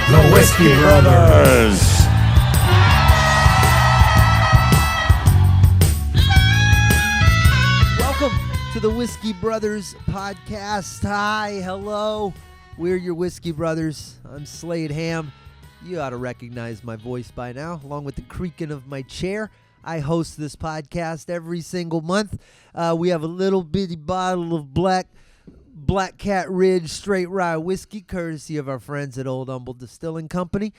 The Whiskey Brothers. Welcome to the Whiskey Brothers podcast. Hi, hello. We're your Whiskey Brothers. I'm Slade Ham. You ought to recognize my voice by now, along with the creaking of my chair. I host this podcast every single month. We have a little bitty bottle of Black Cat Ridge Straight Rye Whiskey, courtesy of our friends at Old Humble Distilling Company.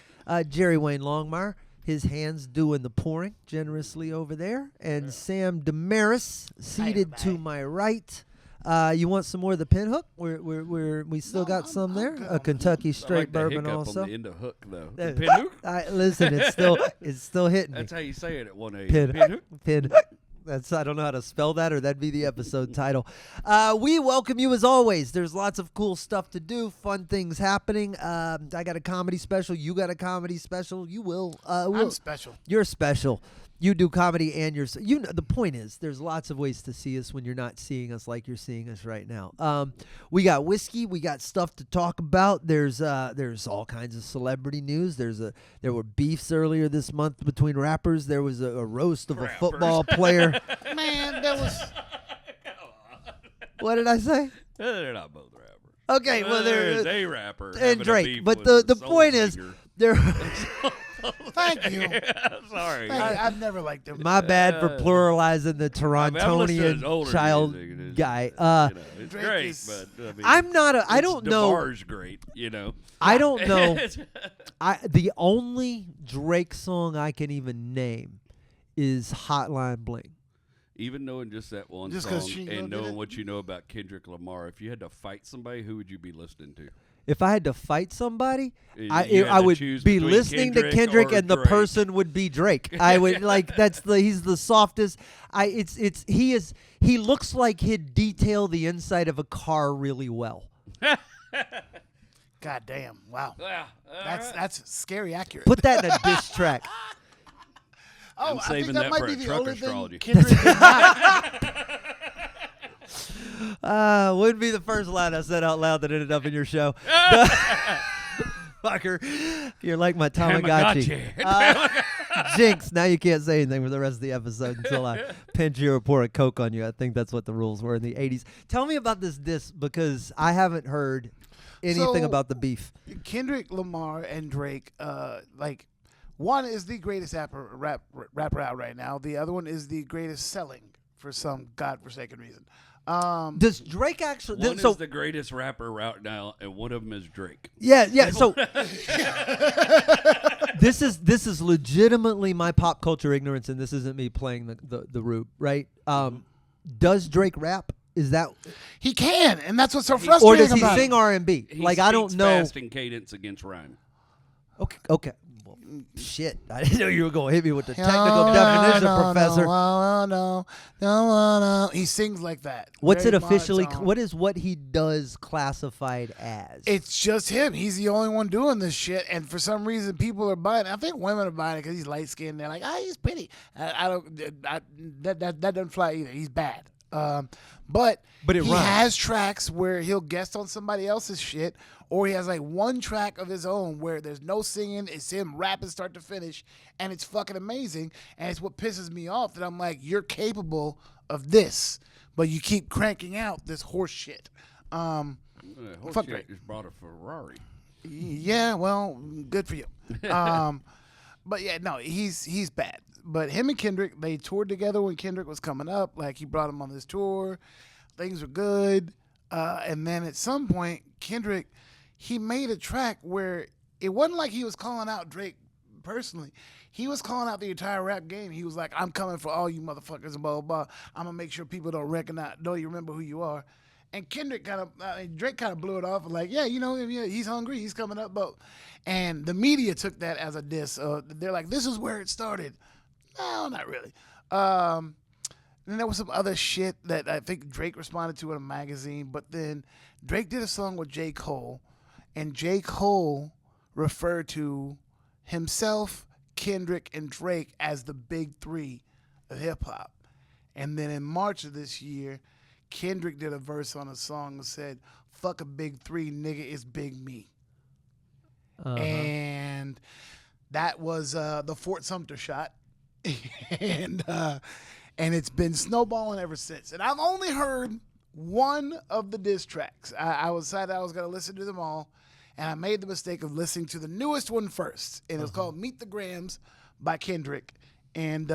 Jerry Wayne Longmire, his hands doing the pouring generously over there. And Sam Damaris, seated to my right. You want some more of the Pinhook? We still got some there. A Kentucky straight bourbon also. On the end of hook though. The Pinhook? Listen, it's still hitting me. That's how you say it at 1 Pinhook. Pinhook. I don't know how to spell that, or that'd be the episode title. We welcome you as always. There's lots of cool stuff to do, fun things happening. I got a comedy special. You got a comedy special. You will. I'm special. You're special. You do comedy and the point is there's lots of ways to see us when you're not seeing us like you're seeing us right now. We got whiskey, we got stuff to talk about. There's all kinds of celebrity news. There were beefs earlier this month between rappers. There was a roast of a football player. Man, that was... What did I say? They're not both rappers. Okay, well there's a rapper and Drake. But the point is there Thank you. Sorry. I've never liked them. My bad for pluralizing the Torontonian child guy. It's Drake great, is- but I'm not a. I don't know. DeVar's great, you know. I don't know. The only Drake song I can even name is Hotline Bling. Even knowing just that one Just 'cause song she and did knowing it? what you know about Kendrick Lamar, if you had to fight somebody, who would you be listening to? If I had to fight somebody, You had I to would choose be between listening to Kendrick, or and the Drake. person would be Drake. I would he's the softest. He looks like he'd detail the inside of a car really well. God damn. Wow. Yeah, That's scary accurate. Put that in a diss track. Oh, I'm I saving think that that might for be a the truck only astrology. thing Kendrick did not. Wouldn't be the first line I said out loud that ended up in your show. Fucker. You're like my Tamagotchi. Jinx, now you can't say anything for the rest of the episode until I pinch you or pour a Coke on you. I think that's what the rules were in the 80s. Tell me about this diss, because I haven't heard anything about the beef. Kendrick Lamar and Drake, one is the greatest rapper out right now. The other one is the greatest selling for some godforsaken reason. Does Drake actually... One is the greatest rapper right now, and one of them is Drake. Yeah. So this is legitimately my pop culture ignorance, and this isn't me playing the Rube, right? Does Drake rap? Is that He can, and that's what's so or frustrating does he about sing it. R&B? He Like, I don't speaks know. fast in cadence against rhyme. Okay. Well, shit, I didn't know you were going to hit me with the technical definition, Professor. No. He sings like that. What's it Very officially? monotone. What is what he does classified as? It's just him. He's the only one doing this shit, and for some reason, people are buying it. I think women are buying it because he's light skinned. They're like, he's pretty. That doesn't fly either. He's bad. But it he rhymes. has tracks where he'll guest on somebody else's shit, or he has like one track of his own where there's no singing. It's him rapping start to finish, and it's fucking amazing. And it's what pisses me off that I'm like, you're capable of this, but you keep cranking out this horse shit. Fuck Drake Drake. just brought a Ferrari. Yeah, well, good for you. But yeah, no, he's bad. But him and Kendrick, they toured together when Kendrick was coming up. Like, he brought him on this tour. Things were good. And then at some point, Kendrick, he made a track where it wasn't like he was calling out Drake personally. He was calling out the entire rap game. He was like, I'm coming for all you motherfuckers and blah, blah, blah. I'm going to make sure people don't you remember who you are. And Kendrick Drake kind of blew it off, like, yeah, you know, he's hungry, he's coming up, but, and the media took that as a diss. They're like, this is where it started. No, not really. And there was some other shit that I think Drake responded to in a magazine, but then Drake did a song with J. Cole, and J. Cole referred to himself, Kendrick, and Drake as the big three of hip-hop. And then in March of this year, Kendrick did a verse on a song that said, fuck a big three, nigga, it's big me. and that was the Fort Sumter shot, and it's been snowballing ever since. And I've only heard one of the diss tracks. I was decided I was going to listen to them all, and I made the mistake of listening to the newest one first, and it's called "Meet the Grams" by Kendrick. And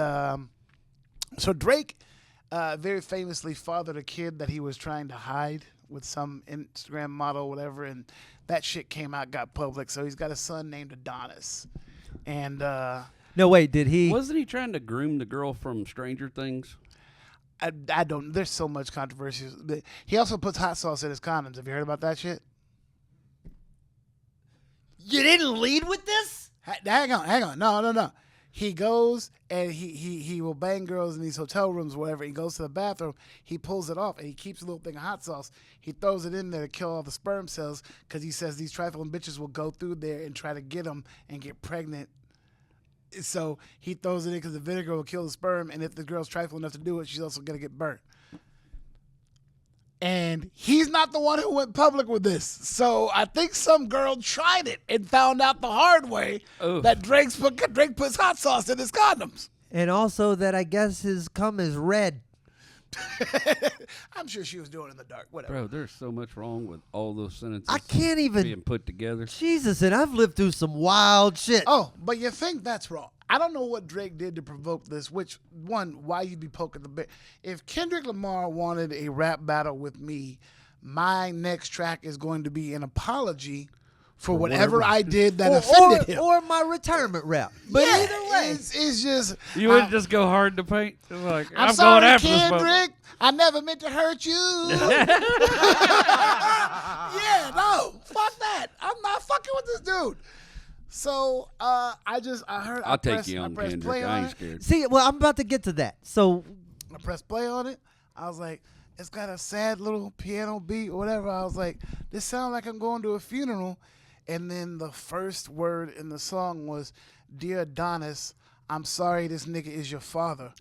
so Drake very famously fathered a kid that he was trying to hide with some Instagram model or whatever, and that shit came out, got public. So he's got a son named Adonis. And no, wait, did he? Wasn't he trying to groom the girl from Stranger Things? I don't. There's so much controversy. He also puts hot sauce in his condoms. Have you heard about that shit? You didn't lead with this? Hang on. No. He goes and he will bang girls in these hotel rooms or whatever. He goes to the bathroom. He pulls it off and he keeps a little thing of hot sauce. He throws it in there to kill all the sperm cells because he says these trifling bitches will go through there and try to get him and get pregnant. So he throws it in because the vinegar will kill the sperm, and if the girl's trifling enough to do it, she's also going to get burnt. And he's not the one who went public with this. So I think some girl tried it and found out the hard way that Drake puts hot sauce in his condoms. And also that I guess his cum is red. I'm sure she was doing it in the dark. Whatever. Bro, there's so much wrong with all those sentences. I can't even being put together. Jesus, and I've lived through some wild shit. Oh, but you think that's wrong. I don't know what Drake did to provoke this. Which one? Why you be poking the bear? If Kendrick Lamar wanted a rap battle with me, my next track is going to be an apology for whatever I did that offended him. Or my retirement rap. But Yeah, either way. it's just You wouldn't just go hard to paint? It's like, I'm I'm sorry, going after this motherfucker. Kendrick. I never meant to hurt you. Yeah, no, fuck that. I'm not fucking with this dude. So I heard. I'll take you on Kendrick. I ain't scared. See, well, I'm about to get to that. So I pressed play on it. I was like, it's got a sad little piano beat or whatever. I was like, this sounds like I'm going to a funeral. And then the first word in the song was, "Dear Adonis, I'm sorry this nigga is your father."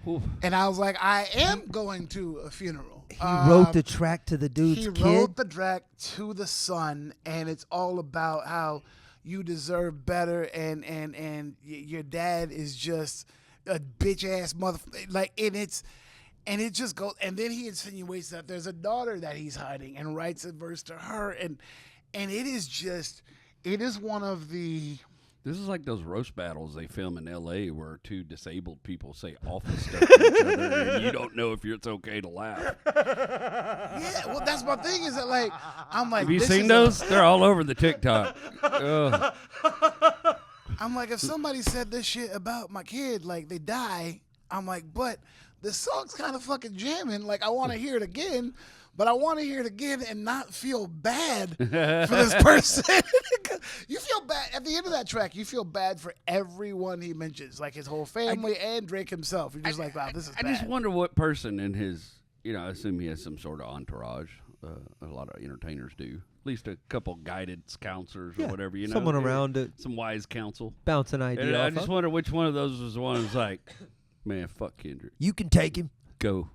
Oof. And I was like, I am going to a funeral. he wrote the track to the dude's He kid. wrote the track to the son, and it's all about how you deserve better, and your dad is just a bitch ass motherfucker. Like, and it just goes. And then he insinuates that there's a daughter that he's hiding, and writes a verse to her, and it is one of the. This is like those roast battles they film in L.A. where two disabled people say awful stuff to each other, and you don't know if it's okay to laugh. Yeah, well, that's my thing. Is that like I'm like. Have you this seen is those? They're all over the TikTok. Ugh. I'm like, if somebody said this shit about my kid, like they die, I'm like, but this song's kind of fucking jamming. Like, I want to hear it again, but I want to hear it again and not feel bad for this person. You feel bad at the end of that track. You feel bad for everyone he mentions, like his whole family and Drake himself. You're just like, wow, this is I bad. just wonder what person in his, I assume he has some sort of entourage. A lot of entertainers do. At least a couple guidance counselors or whatever, someone around it. Some wise counsel. Bounce an idea And off I just of. wonder which one of those was the one who's like, man, fuck Kendrick. You can take him. Go.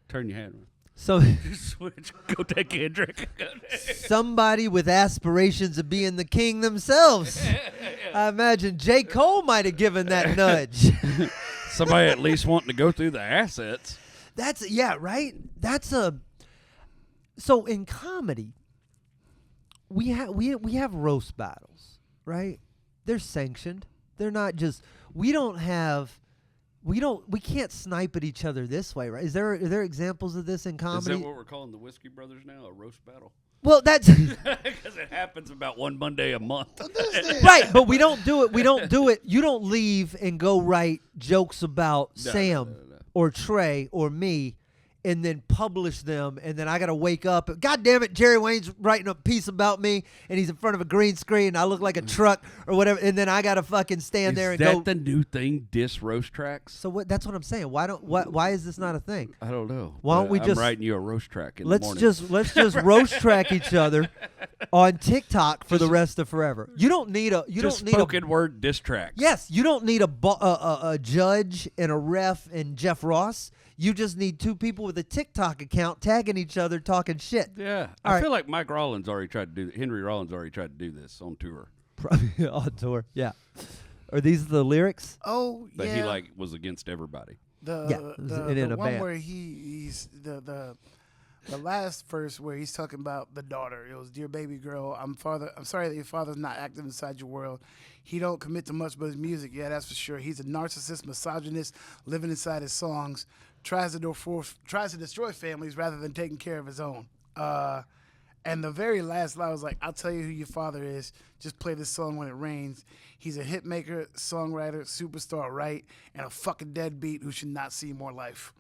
Turn your head around. So Switch. Go take Kendrick. somebody with aspirations of being the king themselves. I imagine J. Cole might have given that nudge. Somebody at least wanting to go through the assets. Right? So in comedy, we have roast battles, right? They're sanctioned. They're not just we can't snipe at each other this way, right? Are there examples of this in comedy? Is that what we're calling the Whiskey Brothers now? A roast battle? Well, that's Because it happens about one Monday a month. right, but we don't do it. We don't do it. You don't leave and go write jokes about Sam No. or Trey or me and then publish them, and then I got to wake up. God damn it, Jerry Wayne's writing a piece about me, and he's in front of a green screen, and I look like a truck or whatever, and then I got to fucking stand there and Is go. that the new thing, diss roast tracks? So that's what I'm saying. Why is this not a thing? I don't know. Why don't we I'm just- writing you a roast track in the Let's morning. just roast track each other on TikTok for the rest of forever. You don't need a spoken word diss tracks. Yes, you don't need a judge and a ref and Jeff Ross. You just need two people with a TikTok account tagging each other, talking shit. Yeah. All I right. feel like Henry Rollins already tried to do this on tour. Probably on tour. Yeah. Are these the lyrics? Oh, But yeah. he like was against everybody. in a one band. where he's the last verse where he's talking about the daughter. It was, "Dear baby girl, I'm sorry that your father's not active inside your world. He don't commit to much but his music. Yeah, that's for sure. He's a narcissist, misogynist, living inside his songs. Tries to destroy families rather than taking care of his own." And the very last line was like, "I'll tell you who your father is. Just play this song when it rains. He's a hit maker, songwriter, superstar, right? And a fucking deadbeat who should not see more life."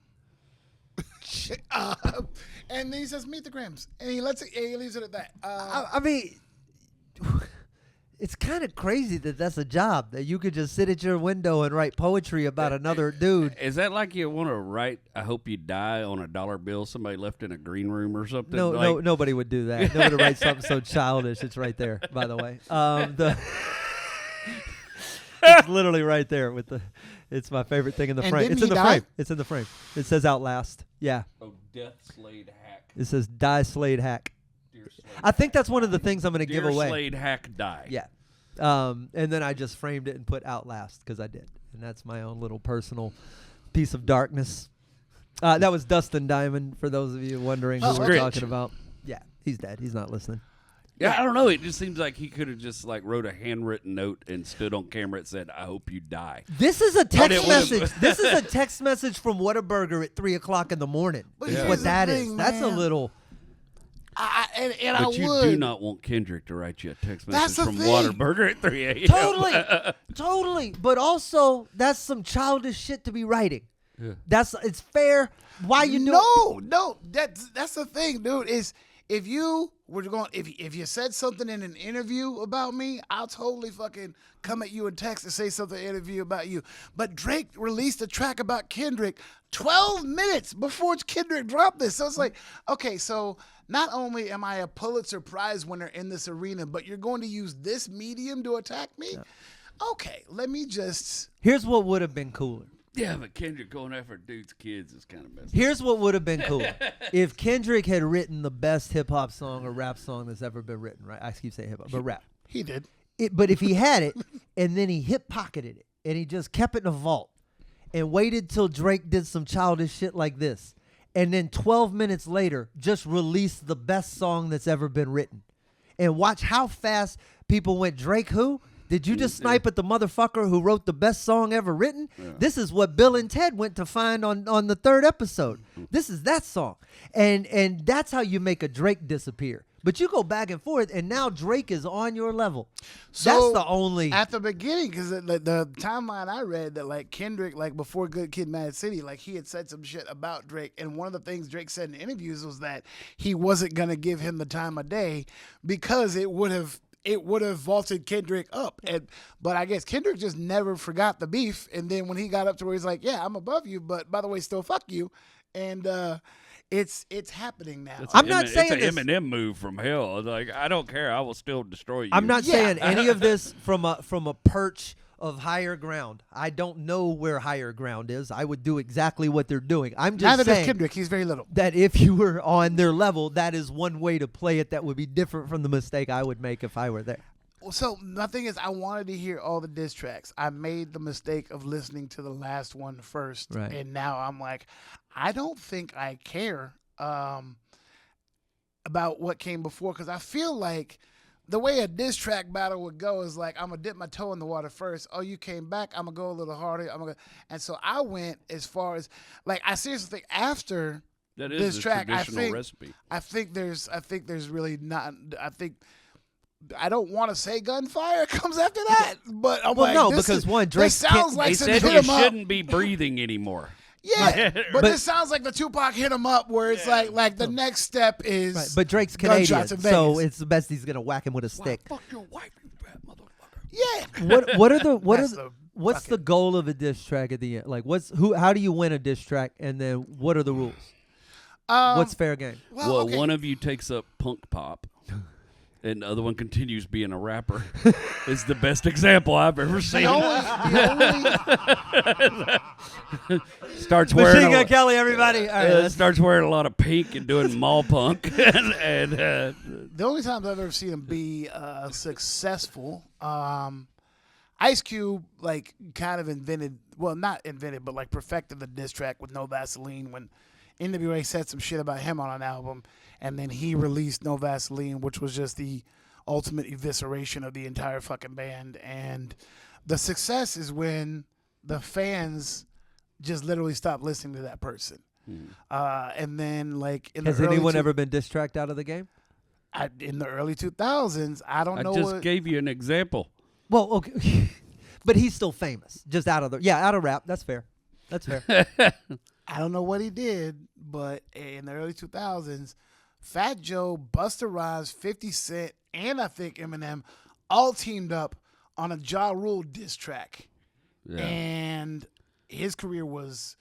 And then he says, "Meet the Grims," and he leaves it at that. I mean, it's kind of crazy that that's a job, that you could just sit at your window and write poetry about another dude. Is that like you want to write "I hope you die" on a $1 bill somebody left in a green room or something? No, nobody would do that. Nobody writes something so childish. It's right there, by the way. It's literally right there with the. It's my favorite thing in the And frame. didn't It's in he the die? frame. It's in the frame. It says "Outlast." Yeah. Oh, death Slade hack. It says "Die Slade Hack." Dear Slade I think that's one of the things I'm going to give Dear away. Slade hack die. Yeah. And then I just framed it and put "Outlast" because I did. And that's my own little personal piece of darkness. That was Dustin Diamond, for those of you wondering who we're Scritch. talking about. Yeah, he's dead. He's not listening. Yeah, I don't know. It just seems like he could have just like wrote a handwritten note and stood on camera and said, "I hope you die." This is a text it would've- message. This is a text message from Whataburger at 3:00 in the morning. But Is here's what the that is. thing, That's a man. little. And But I you would. do not want Kendrick to write you a text That's message the from thing. Whataburger at 3 a.m. Totally. But also, that's some childish shit to be writing. Yeah. It's fair. Why you doing? No, that's the thing, dude. Is if you were going, if you said something in an interview about me, I'll totally fucking come at you and text and say something in an interview about you. But Drake released a track about Kendrick 12 minutes before Kendrick dropped this. So it's like, okay, so not only am I a Pulitzer Prize winner in this arena, but you're going to use this medium to attack me? Yeah. Okay, let me just. Here's what would have been cooler. Yeah, but Kendrick going after dude's kids is kind of messed up. Here's what would have been cool. If Kendrick had written the best hip-hop song or rap song that's ever been written, right? I keep saying hip-hop, but rap. He did. But if he had it, and then he hip-pocketed it, and he just kept it in a vault, and waited till Drake did some childish shit like this, and then 12 minutes later, just released the best song that's ever been written, and watch how fast people went, "Drake who? Did you just snipe at the motherfucker who wrote the best song ever written?" Yeah. This is what Bill and Ted went to find on the 3rd episode. This is that song. And that's how you make a Drake disappear. But you go back and forth, and now Drake is on your level. So that's the only. At the beginning, because the timeline I read that like Kendrick, like before Good Kid, Mad City, like he had said some shit about Drake, and one of the things Drake said in interviews was that he wasn't gonna give him the time of day because it would have vaulted Kendrick up. But I guess Kendrick just never forgot the beef. And then when he got up to where he's like, "Yeah, I'm above you, but by the way, still fuck you." And it's happening now. I'm not saying it's this. an Eminem move from hell. Like, I don't care. I will still destroy you. I'm not saying any of this from a perch of higher ground. I don't know where higher ground is. I would do exactly what they're doing. I'm just Neither does saying Kendrick. He's very little. that if you were on their level, that is one way to play it that would be different from the mistake I would make if I were there. So the thing is, I wanted to hear all the diss tracks. I made the mistake of listening to the last one first, right. And now I'm like, I don't think I care about what came before, because I feel like the way a diss track battle would go is like, I'm gonna dip my toe in the water first. Oh, you came back. I'm gonna go a little harder. And so I went as far as like, I seriously think after that is this the track, traditional recipe. I think there's really not. I don't want to say gunfire comes after that, but I'm well, like, no, this because is, one, Drake this sounds like He some said hit you 'em up. shouldn't be breathing anymore. Yeah, but But- this sounds like the Tupac hit 'em up, where it's like the next step is. Right. But Drake's Canadian, gunshots in so Vegas. it's the best he's gonna whack him with a stick. Fuck your wife, you bad motherfucker. Yeah. What's the goal of a diss track at the end? Like, how do you win a diss track, and then what are the rules? What's fair game? Well, okay. one of you takes up punk pop, and the other one continues being a rapper. It's the best example I've ever seen. Starts Machine wearing Gun Kelly, everybody. All right, starts wearing a lot of pink and doing mall punk. and the only times I've ever seen him be successful, Ice Cube like kind of invented, well, not invented, but like perfected the diss track with No Vaseline when NWA said some shit about him on an album, and then he released No Vaseline, which was just the ultimate evisceration of the entire fucking band. And the success is when the fans just literally stop listening to that person. And then like in has the early anyone ever been diss tracked out of the game? in the early 2000s, I don't know. I just gave you an example. Well, okay, but he's still famous, just out of rap. That's fair. That's fair. I don't know what he did, but in the early 2000s, Fat Joe, Busta Rhymes, 50 Cent, and I think Eminem all teamed up on a Ja Rule diss track. Yeah. And his career was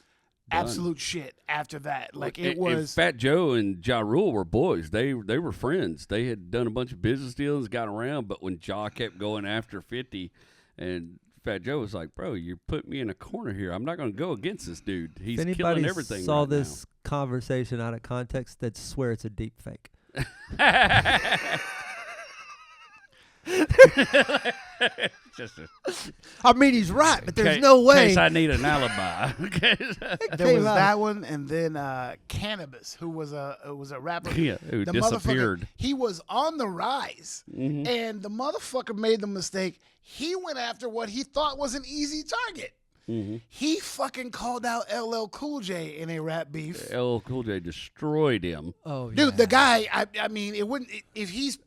Done. absolute shit after that. Like it And was. Fat Joe and Ja Rule were boys. They were friends. They had done a bunch of business deals, got around. But when Ja kept going after 50, and Fat Joe was like, "Bro, you put me in a corner here. I'm not going to go against this dude. He's if killing anybody everything." saw right this conversation out of context, they'd swear it's a deep fake. Just I mean, he's right, but there's in no way. case I need an alibi. There was that one, and then Cannabis, who was a rapper. Yeah, who The disappeared. motherfucker, he was on the rise, and the motherfucker made the mistake. He went after what he thought was an easy target. He fucking called out LL Cool J in a rap beef. LL Cool J destroyed him. Oh, Dude, yeah. the guy, I mean, it wouldn't, if he's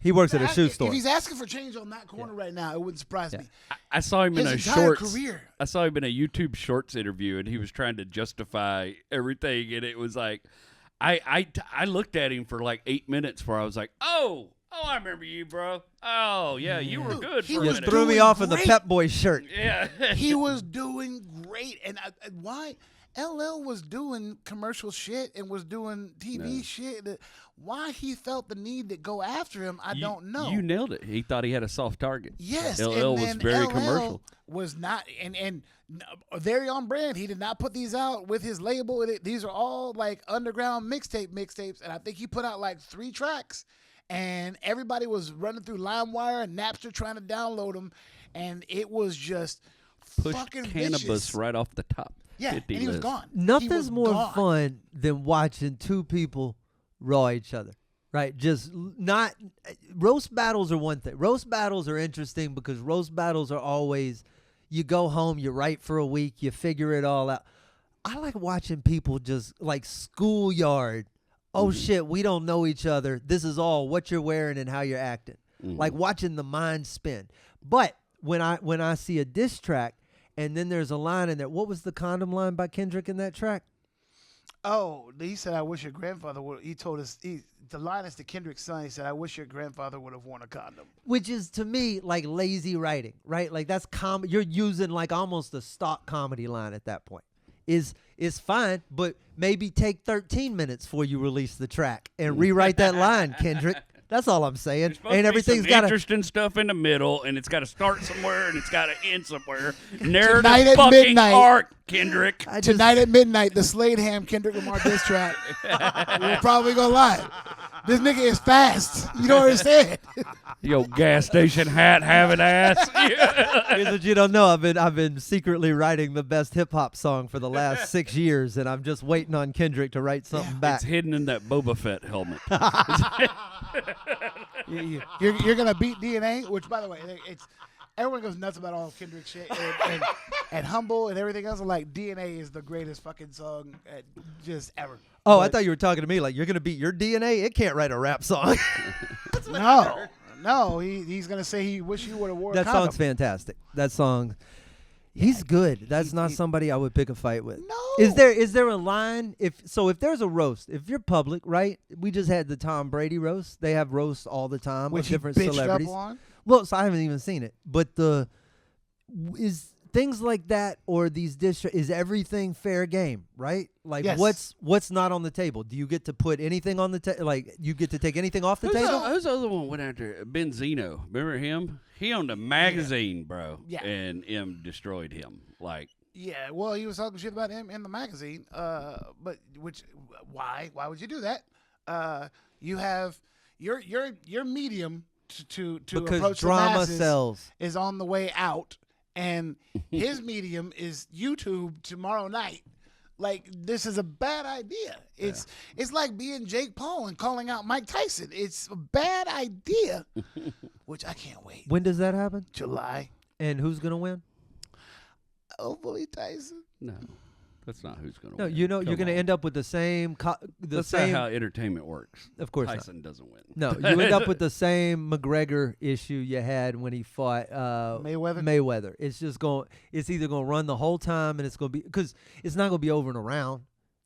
He works at a shoe store. If he's asking for change on that corner right now, it wouldn't surprise me. I saw him in His a entire shorts. career. I saw him in a YouTube Shorts interview, and he was trying to justify everything, and it was like, I looked at him for like 8 minutes where I was like, oh, I remember you, bro. Oh yeah, you were good He for a was minute. Threw me doing off in the great. Pep Boys shirt. Yeah, He was doing great. And why? LL was doing commercial shit and was doing TV shit. Why he felt the need to go after him, I don't know. You nailed it. He thought he had a soft target. Yes, LL and was then very LL commercial. Was not, and very on brand. He did not put these out with his label. These are all like underground mixtapes, and I think he put out like 3 tracks, and everybody was running through LimeWire and Napster trying to download them, and it was just Pushed fucking Cannabis vicious. right off the top. Yeah, 50 and he was list. gone. Nothing's He was more gone. fun than watching two people raw each other, right? Just not roast battles are one thing. Roast battles are interesting because roast battles are always you go home, you write for a week, you figure it all out. I like watching people just like schoolyard. Oh shit, we don't know each other. This is all what you're wearing and how you're acting. Like watching the mind spin. But when I see a diss track and then there's a line in there. What was the condom line by Kendrick in that track? Oh, he said, "I wish your grandfather would." He told us the line is to Kendrick's son. He said, "I wish your grandfather would have worn a condom." Which is to me like lazy writing, right? Like that's you're using like almost a stock comedy line at that point. Is fine, but maybe take 13 minutes before you release the track and rewrite that line, Kendrick. That's all I'm saying. And everything's got interesting stuff in the middle, and it's got to start somewhere, and it's got to end somewhere. Narrative Tonight at fucking midnight. arc, Kendrick. Tonight at midnight, the Slade Ham Kendrick Lamar diss track. We're probably gonna lie. This nigga is fast. You don't understand. Yo, gas station hat having ass. Here's what you don't know. I've been secretly writing the best hip hop song for the last 6 years, and I'm just waiting on Kendrick to write something back. It's hidden in that Boba Fett helmet. You're gonna beat DNA, which by the way, it's everyone goes nuts about all Kendrick shit and Humble and everything else. I'm like, DNA is the greatest fucking song just ever. Oh, But I thought you were talking to me like you're gonna beat your DNA. It can't write a rap song. no, he's gonna say he wish you would have worn That a condom. song's fantastic. That song, he's good. That's not somebody I would pick a fight with. No. Is there a line? If there's a roast, if you're public, right? We just had the Tom Brady roast. They have roasts all the time Which of he different bitched celebrities. up on? Well, so I haven't even seen it, but things like that, or these is everything fair game, right? Like Yes. what's not on the table? Do you get to put anything on the table? Like you get to take anything off the table? Who's the other one went after Benzino? Remember him? He owned a magazine, bro. Yeah. And M destroyed him. Like, Yeah, well, he was talking shit about him in the magazine. But why? Why would you do that? You have your medium to Because approach drama the masses sells. is on the way out, and his medium is YouTube tomorrow night. Like, this is a bad idea. It's like being Jake Paul and calling out Mike Tyson. It's a bad idea, which I can't wait. When does that happen? July. And who's gonna win? Hopefully Tyson. no, that's not who's going to No, win. you know you're Come gonna on. end up with the same That's not how entertainment works. Of course not. Tyson doesn't win. No, you end up with the same McGregor issue you had when he fought Mayweather. It's just it's either gonna run the whole time, and it's gonna be because it's not gonna be over in a round.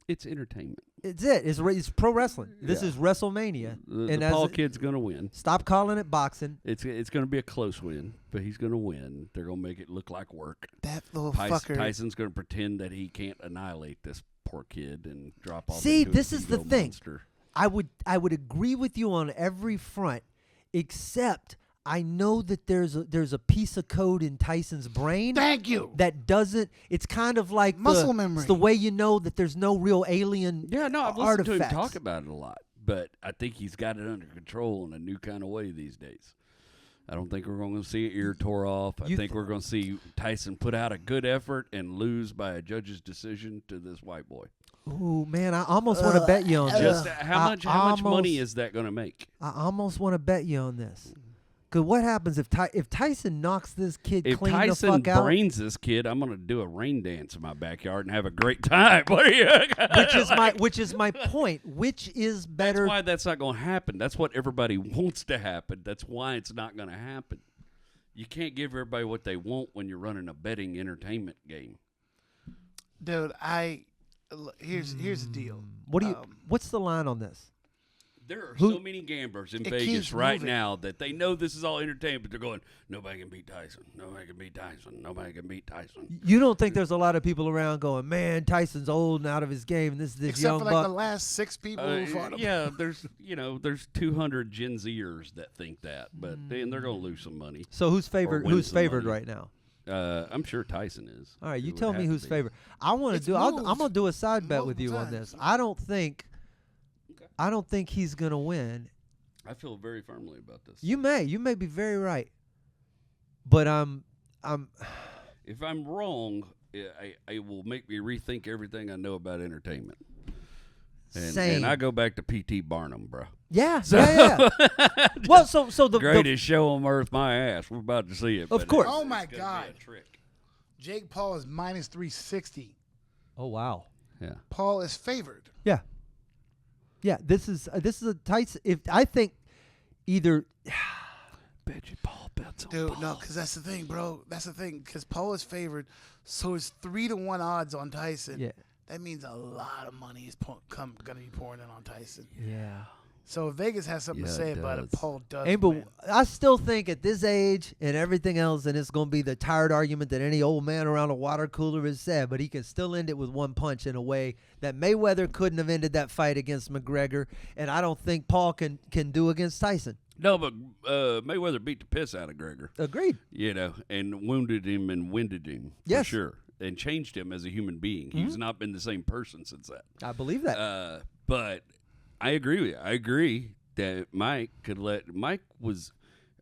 It's entertainment. It's it. It's pro wrestling. This Yeah. is WrestleMania. The And Paul as kid's going to win. Stop calling it boxing. It's going to be a close win, but he's going to win. They're going to make it look like work. That little fucker. Tyson's going to pretend that he can't annihilate this poor kid and drop off. See, into this a is the ego thing. monster. I would agree with you on every front, except I know that there's a piece of code in Tyson's brain Thank you. that doesn't. It's kind of like Muscle the, memory. It's the way you know that there's no real alien. Yeah, no, I've listened to him artifacts. talk about it a lot, but I think he's got it under control in a new kind of way these days. I don't think we're going to see an ear tore off. I think we're going to see Tyson put out a good effort and lose by a judge's decision to this white boy. Ooh, man, I almost want to bet you on Just this. how much money is that going to make? I almost want to bet you on this. Because what happens if Tyson knocks this kid If clean Tyson the fuck out? brains this kid, I'm going to do a rain dance in my backyard and have a great time. What are you? which is my point. Which is better? That's why that's not going to happen. That's what everybody wants to happen. That's why it's not going to happen. You can't give everybody what they want when you're running a betting entertainment game. Dude, here's the deal. What do you? What's the line on this? There are so many gamblers in It Vegas keeps right moving. now that they know this is all entertainment, but they're going, nobody can beat Tyson. Nobody can beat Tyson. Nobody can beat Tyson. You don't think there's a lot of people around going, man, Tyson's old and out of his game, and this Except young for like buck. the last 6 people who fought him. Yeah, there's 200 Gen Zers that think that, but then they're going to lose some money. So who's favored? win Who's some favored money. right now? I'm sure Tyson is. All right, you It would tell me have to who's be. favored. I want to It's do. I'm moved gonna do a side bet with you multiple on times. this. I don't think he's gonna win. I feel very firmly about this. You may be very right, but If I'm wrong, it will make me rethink everything I know about entertainment. Same. And I go back to P.T. Barnum, bro. yeah. Well, so the Greatest show on earth, my ass. We're about to see it. Of but course. it's- Oh, my it's gonna God. be a trick. Jake Paul is minus 360. oh wow, Yeah. Paul is favored. yeah. This is a tight. If I think either Bet you Paul bets on Dude, Paul. no, because that's the thing, bro. That's the thing. Because Paul is favored, so it's 3-1 odds on Tyson. yeah. That means a lot of money is going to be pouring in on Tyson. Yeah. So if Vegas has something to Yeah, say it about it, does. Paul does Hey, but win. I still think at this age and everything else, and it's going to be the tired argument that any old man around a water cooler has said, but he can still end it with one punch in a way that Mayweather couldn't have ended that fight against McGregor, and I don't think Paul can do against Tyson. No, but Mayweather beat the piss out of Gregor, Agreed. and wounded him and winded him Yes. for sure, and changed him as a human being. He's not been the same person since that. I believe that. But I agree with you. I agree that Mike was,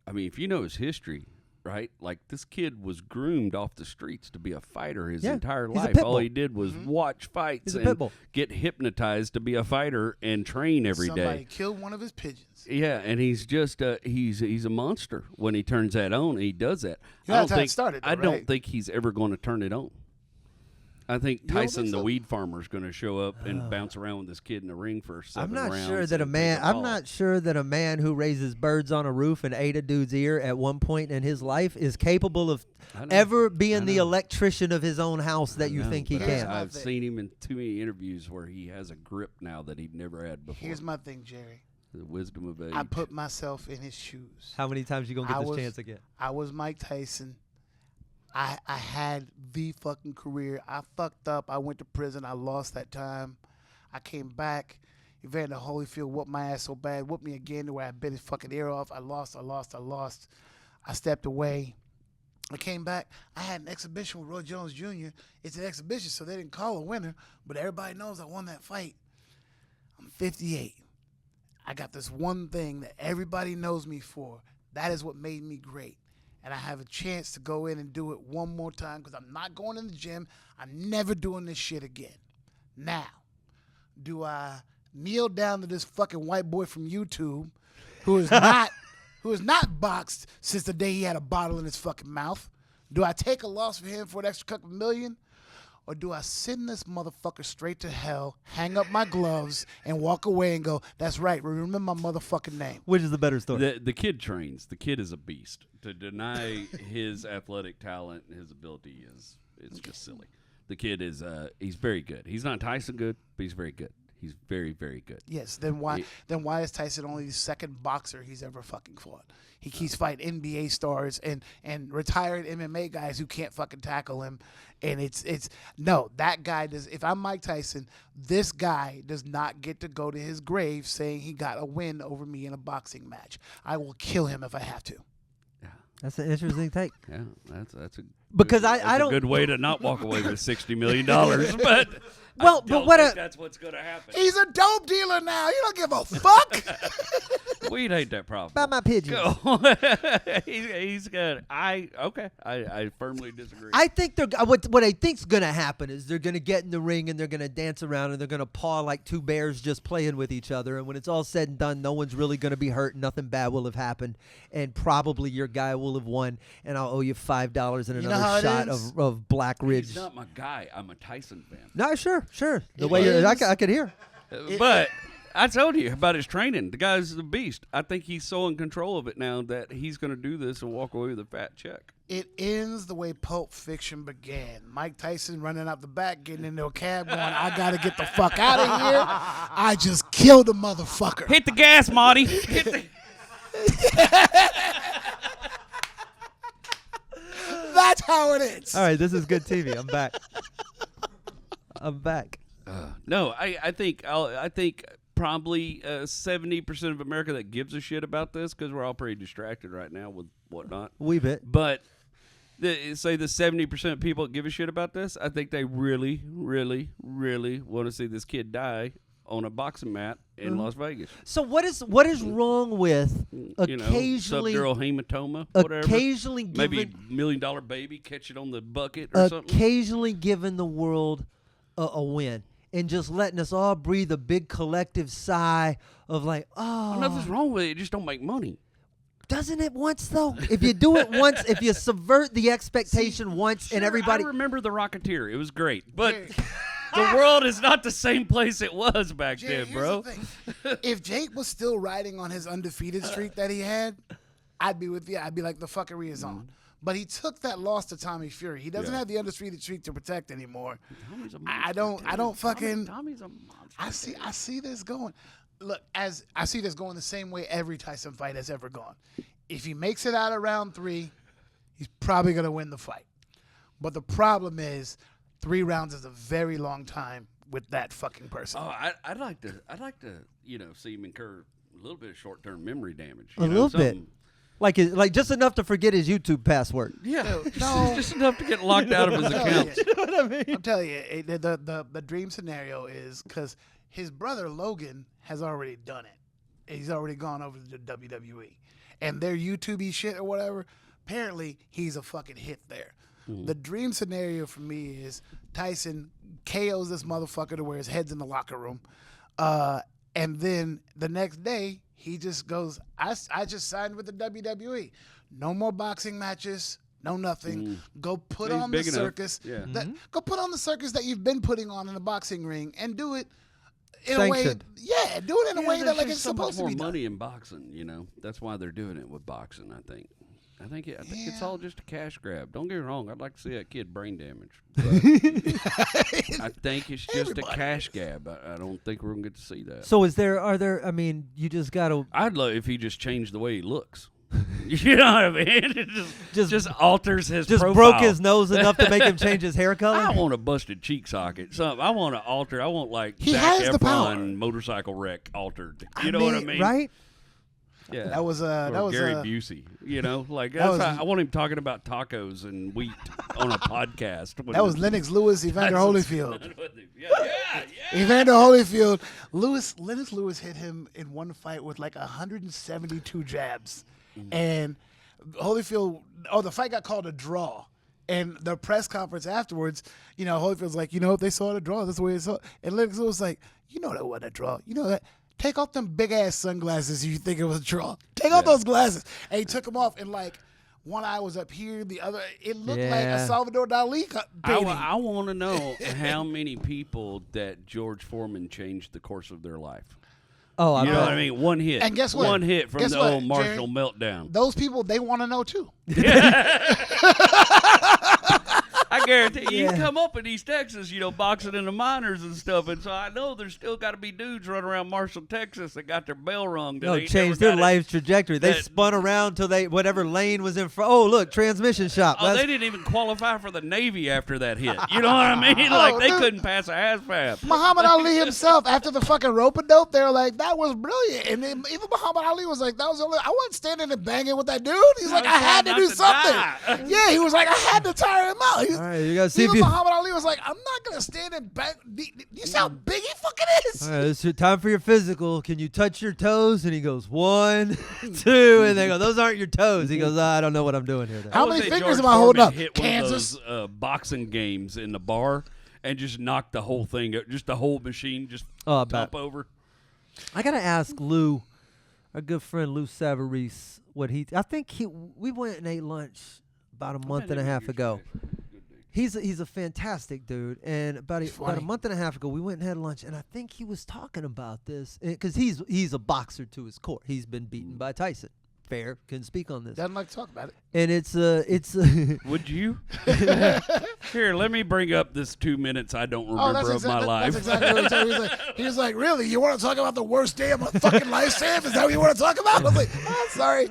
I mean, if you know his history, right? Like, this kid was groomed off the streets to be a fighter his Yeah, entire he's a life. pit All bull. he did was watch fights He's a and pit bull. get hypnotized to be a fighter and train every day. Somebody killed one of his pigeons. Yeah, and he's just he's a monster when he turns that on. He does that. Yeah, that's how it started, though, I don't right? think he's ever going to turn it on. I think don't Tyson, think the so? weed farmer, is going to show up and bounce around with this kid in the ring for 7 I'm not rounds. sure that and take I'm call. not sure that a man who raises birds on a roof and ate a dude's ear at one point in his life is capable of I know. ever being the know. electrician of his own house that you No, think he but Here's can. my I've thing. seen him in too many interviews where he has a grip now that he'd never had before. Here's my thing, Jerry. The wisdom of age. I put myself in his shoes. How many times you gonna get I this was- chance again? I was Mike Tyson. I had the fucking career. I fucked up. I went to prison. I lost that time. I came back. Evander Holyfield whooped my ass so bad, whooped me again to where I bit his fucking ear off. I lost. I stepped away. I came back. I had an exhibition with Roy Jones Jr. It's an exhibition, so they didn't call a winner, but everybody knows I won that fight. I'm 58. I got this one thing that everybody knows me for. That is what made me great. And I have a chance to go in and do it one more time because I'm not going in the gym. I'm never doing this shit again. Now, do I kneel down to this fucking white boy from YouTube who is not boxed since the day he had a bottle in his fucking mouth? Do I take a loss for him for an extra couple million? Or do I send this motherfucker straight to hell, hang up my gloves, and walk away and go, that's right, remember my motherfucking name? Which is the better story? The kid trains. The kid is a beast. To deny his athletic talent and his ability is just silly. The kid is he's very good. He's not Tyson good, but he's very good. He's very, very good. Yes. Then why is Tyson only the second boxer he's ever fucking fought? He keeps fighting NBA stars and retired MMA guys who can't fucking tackle him. And it's no, that guy does. If I'm Mike Tyson, this guy does not get to go to his grave saying he got a win over me in a boxing match. I will kill him if I have to. That's an interesting take. Yeah, that's a because good, I don't a good way to not walk away with $60 million. But well, I don't but think that's what's going to happen. He's a dope dealer now. You don't give a fuck. Weed ain't that problem. about my pigeons. Go. he's good. I firmly disagree. I think they're what I think's gonna happen is they're gonna get in the ring and they're gonna dance around and they're gonna paw like two bears just playing with each other. And when it's all said and done, no one's really gonna be hurt. Nothing bad will have happened, and probably your guy will have won. And I'll owe you $5 and another shot of Black Ridge. He's not my guy. I'm a Tyson fan. No, sure. The way I could hear. But I told you about his training. The guy's a beast. I think he's so in control of it now that he's going to do this and walk away with a fat check. It ends the way Pulp Fiction began. Mike Tyson running out the back, getting into a cab going, I got to get the fuck out of here. I just killed a motherfucker. Hit the gas, Marty. Hit the... That's how it is. All right, this is good TV. I'm back. No, I think probably 70% of America that gives a shit about this because we're all pretty distracted right now with whatnot. Wee bit. But say the 70% of people that give a shit about this, I think they really, really, really want to see this kid die on a boxing mat in Las Vegas. So what is wrong with occasionally subdural hematoma, whatever. Occasionally maybe $1 million baby catch it on the bucket or something. Occasionally giving the world a win and just letting us all breathe a big collective sigh of like, oh, nothing's wrong with it. It just don't make money. Doesn't it once though? If you do it once, if you subvert the expectation once, and everybody. I remember The Rocketeer. It was great, but. The world is not the same place it was back then, bro. If Jake was still riding on his undefeated streak that he had, I'd be with you. I'd be like, the fuckery is on. But he took that loss to Tommy Fury. He doesn't have the undefeated streak to protect anymore. I don't fucking. Tommy's a monster. I see this going. Look, as I see this going the same way every Tyson fight has ever gone. If he makes it out of round 3, he's probably gonna win the fight. But the problem is, 3 rounds is a very long time with that fucking person. Oh, I'd like to, see him incur a little bit of short-term memory damage. A little bit, like just enough to forget his YouTube password. Yeah, just enough to get locked out of his account. You know what I mean? I'm telling you, the dream scenario is because his brother Logan has already done it. He's already gone over to the WWE, and their YouTube shit or whatever. Apparently, he's a fucking hit there. The dream scenario for me is Tyson KOs this motherfucker to where his head's in the locker room. And then the next day, he just goes, I just signed with the WWE. No more boxing matches, no nothing. Go put on the circus. Yeah. Go put on the circus that you've been putting on in the boxing ring and do it in a way. Yeah, do it in a way that like it's supposed to be done. More money in boxing, That's why they're doing it with boxing, I think. I think it's all just a cash grab. Don't get me wrong. I'd like to see that kid brain damage. I think it's just a cash grab. I don't think we're going to get to see that. So are there, you just got to. I'd love if he just changed the way he looks. You know what I mean? It just alters his Just profile. broke his nose enough to make him change his hair color. I want a busted cheek socket. Something. I want to alter. I want like He Zac has the power. Efron motorcycle wreck altered. You know what I mean? Right? Yeah. That was Gary Busey. You know, like that was- I want him talking about tacos and wheat on a podcast. that was Lennox Lewis, Evander Holyfield. yeah. Evander Holyfield, Lennox Lewis hit him in one fight with like 172 jabs, and Holyfield. Oh, the fight got called a draw. And the press conference afterwards, Holyfield's like, if they saw it a draw, that's the way it saw. And Lennox Lewis was like, that wasn't a draw. You know that. Take off them big ass sunglasses if you think it was a draw. Take off those glasses. And he took them off, and like one eye was up here, the other. It looked like a Salvador Dali painting. I want to know how many people that George Foreman changed the course of their life. Oh, I You know bet. what I mean? One hit. And guess what? One hit from Guess the what, old Marshall Jerry? meltdown. Those people, they want to know too. I guarantee you come up in East Texas, boxing in the minors and stuff, and so I know there's still got to be dudes running around Marshall, Texas that got their bell rung. That ain't Changed never their got life trajectory. They that- spun around till whatever lane was in front. Oh, look, transmission shop. Oh, they didn't even qualify for the Navy after that hit. You know what I mean? Like, they dude. couldn't pass a ASVAB. Muhammad Ali himself, after the fucking rope-a-dope, they were like, that was brilliant. And then even Muhammad Ali was like, that was only, I wasn't standing and banging with that dude. He's like, was I had to trying do not to something. die. Yeah, he was like, I had to tire him out. All right, you got to see if Even you. Muhammad Ali was like, I'm not going to stand and bang. Do you see how big he fucking is? All right, it's your time for your physical. Can you touch your toes? And he goes, 1, 2, and they go, those aren't your toes. He goes, I don't know what I'm doing here. Then. How I would many say fingers George am I holding Foreman up? Hit Kansas? one of those boxing games in the bar and just knocked the whole thing, just the whole machine, just Oh, I bet. top over. I gotta ask Lou, our good friend Lou Savarese, what I think we went and ate lunch about a month and a half ago. He's a fantastic dude, and about a month and a half ago we went and had lunch, and I think he was talking about this because he's a boxer to his core. He's been beaten by Tyson. Fair, can speak on this. Doesn't like to talk about it. And it's Would you? Here, let me bring up this 2 minutes I don't Oh, remember of my life. That's exactly what he told me. He was like, really? You want to talk about the worst day of my fucking life, Sam? Is that what you want to talk about? I was like, oh, sorry.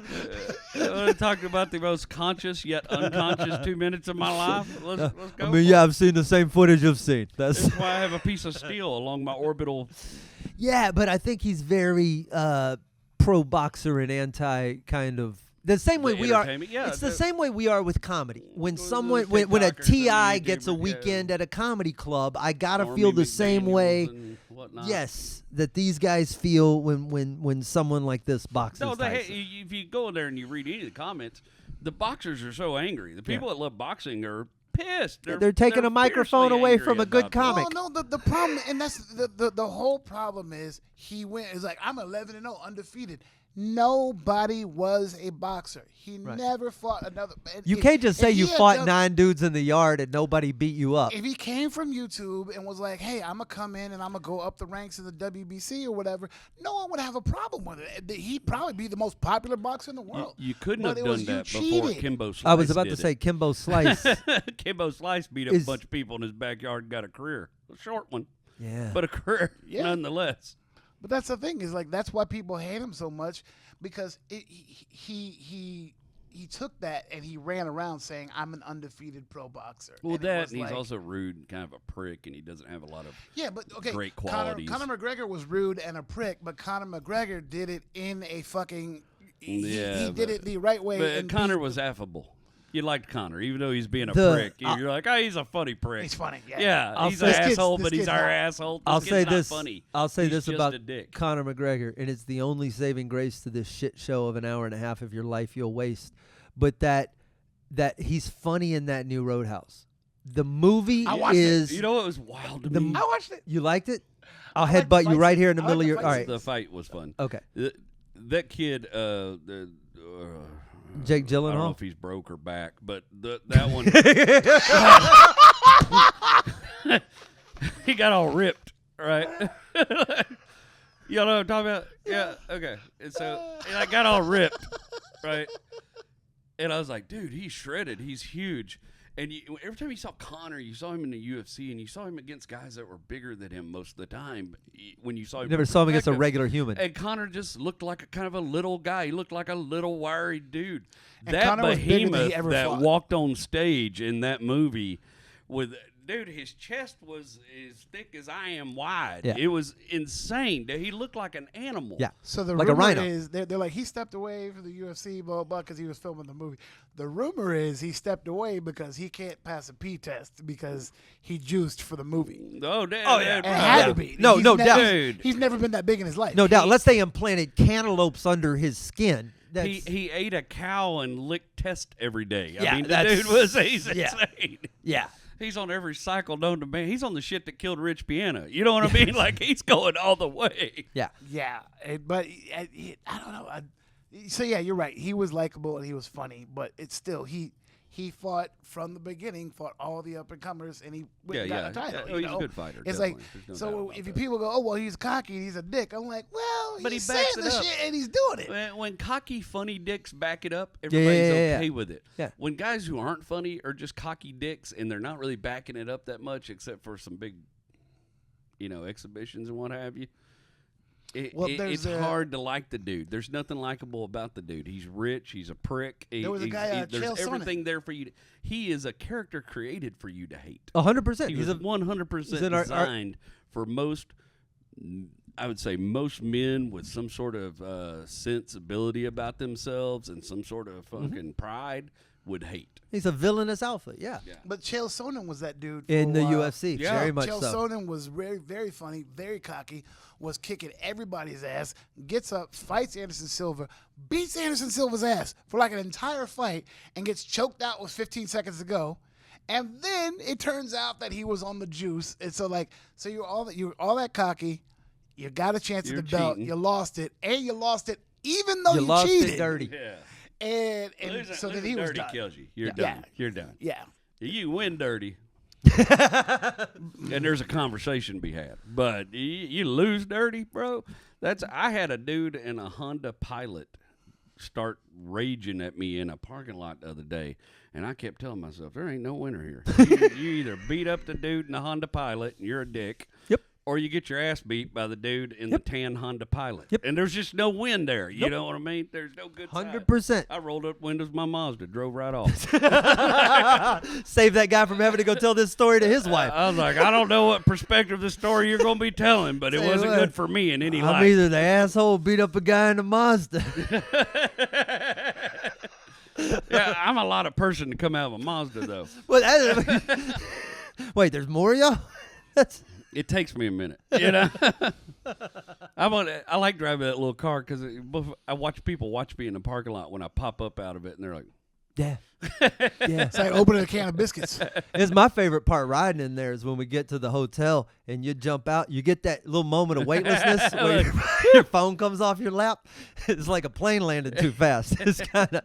I want to talk about the most conscious yet unconscious 2 minutes of my life. Let's go. I mean, yeah, I've seen the same footage you've seen. That's why I have a piece of steel along my orbital. Yeah, but I think he's very pro boxer and anti kind of the same way we are. entertainment, yeah, It's the same way we are with comedy. When someone the when a TikTokers and TI the gets a YouTubers, weekend at a comedy club, I gotta Stormy feel the same McDaniels way. and whatnot. Yes, that these guys feel when someone like this boxes. No, Tyson. if you go in there and you read any of the comments, the boxers are so angry. The people that love boxing are pissed. They're taking a microphone fiercely away angry from a good about comic. No, the problem, and that's the whole problem is he went. It's like I'm 11-0, undefeated. Nobody was a boxer. He never fought another. You can't just say if you he had fought done- 9 dudes in the yard and nobody beat you up. If he came from YouTube and was like, "Hey, I'm gonna come in and I'm gonna go up the ranks in the WBC or whatever," no one would have a problem with it. He'd probably be the most popular boxer in the world. You couldn't But have it was done that you before cheated. Kimbo Slice I was about did to say it. Kimbo Slice. Kimbo Slice beat up Is- a bunch of people in his backyard and got a career. A short one, Yeah. but a career Yeah. nonetheless. But that's the thing is like that's why people hate him so much because he took that and he ran around saying I'm an undefeated pro boxer. Well, And it that was and he's like- also rude and kind of a prick, and he doesn't have a lot of. yeah, but okay. great qualities. Conor McGregor was rude and a prick, but Conor McGregor did it in a fucking. He did it the right way. But and Conor beat- was affable. You liked Conor, even though he's being a The- prick. You're like, oh, he's a funny prick. He's funny. Yeah. Yeah, I'll he's say- an This kid's- asshole, this but he's kid's our not- asshole. I'll This say kid's not this. funny. I'll say He's this just about a dick. Conor McGregor, and it's the only saving grace to this shit show of an hour and a half of your life you'll waste. But that he's funny in that new Roadhouse. The movie I watched it. is. You know what was wild to me? I watched it. You liked it? I'll I like the headbutt you fight right scene. here in the I middle like of the your. fight All scene. right. The fight was fun. Okay. That kid, Jake I don't know Gyllenhaal. if he's broke or back, but that one, he got all ripped, right? You know what I'm talking about? Yeah, okay. And so and I got all ripped, right? And I was like, dude, he's shredded. He's huge. And every time you saw Conor, you saw him in the UFC, and you saw him against guys that were bigger than him most of the time. When you saw him, You never saw him against a regular human. And Conor just looked like a kind of a little guy. He looked like a little wiry dude. And That Conor was bigger than he behemoth ever that fought. walked on stage in that movie with. Dude, his chest was as thick as I am wide. Yeah. It was insane. He looked like an animal. Yeah. So the Like a rumor rhino. is they're like he stepped away from the UFC, blah blah, because he was filming the movie. The rumor is he stepped away because he can't pass a pee test because he juiced for the movie. Oh, damn. Oh, yeah. It had to be. No, He's no never, doubt. Dude. He's never been that big in his life. No doubt. Unless they implanted cantaloupes under his skin. He ate a cow and licked test every day. Yeah, I mean, the that's- dude was he's yeah. insane. Yeah. He's on every cycle known to man. He's on the shit that killed Rich Piana. You know what I mean? Like, he's going all the way. Yeah. Yeah, but I don't know. So yeah, you're right. He was likable and he was funny, but it's still he fought from the beginning, fought all the up and comers, and he went and got a title. Oh, you he's know? a good fighter. It's definitely. like There's no doubt so about if that. people go, oh well, he's cocky, he's a dick. I'm like, well, But he he's backs saying it the up. shit and he's doing it. When cocky, funny dicks back it up, everybody's yeah. okay with it. Yeah. When guys who aren't funny are just cocky dicks and they're not really backing it up that much, except for some big, exhibitions and what have you. It's hard to like the dude. There's nothing likable about the dude. He's rich. He's a prick. There was a guy, there's Chael Sonnen. everything there for you. He is a character created for you to hate. 100%. He He's was a 100% he's in our- designed for most. I would say most men with some sort of sensibility about themselves and some sort of fucking pride would hate. he's a villainous alpha. Yeah. But Chael Sonnen was that dude In for the a while. UFC, Yeah. very much Chael so. Sonnen was very, very funny, very cocky, was kicking everybody's ass, gets up, fights Anderson Silva, beats Anderson Silva's ass for like an entire fight, and gets choked out with 15 seconds to go. And then it turns out that he was on the juice. And so you're all that cocky, you got a chance You're at the belt, cheating. you lost it, and you lost it even though You you lost cheated. it dirty. Yeah. And Losing- so then losing he was dirty done. kills you. You're Yeah. done. You're done. Yeah. You win dirty. And there's a conversation to be had. But you lose dirty, bro. I had a dude in a Honda Pilot start raging at me in a parking lot the other day, and I kept telling myself, there ain't no winner here. You either beat up the dude in the Honda Pilot, and you're a dick. Yep. Or you get your ass beat by the dude in the tan Honda Pilot. Yep. And there's just no win there. You know what I mean? There's no good side. 100%. I rolled up windows of my Mazda, drove right off. Save that guy from having to go tell this story to his wife. I was like, I don't know what perspective of the story you're going to be telling, but it Say wasn't what? good for me in any I'm light. either the asshole beat up a guy in a Mazda. Yeah, I'm a lot of person to come out of a Mazda, though. Well, wait, there's more of y'all? That's It takes me a minute, I like driving that little car because I watch people watch me in the parking lot when I pop up out of it, and they're like, yeah. Yeah. It's like opening a can of biscuits. It's my favorite part riding in there is when we get to the hotel and you jump out. You get that little moment of weightlessness where your phone comes off your lap. It's like a plane landed too fast. It's kind of.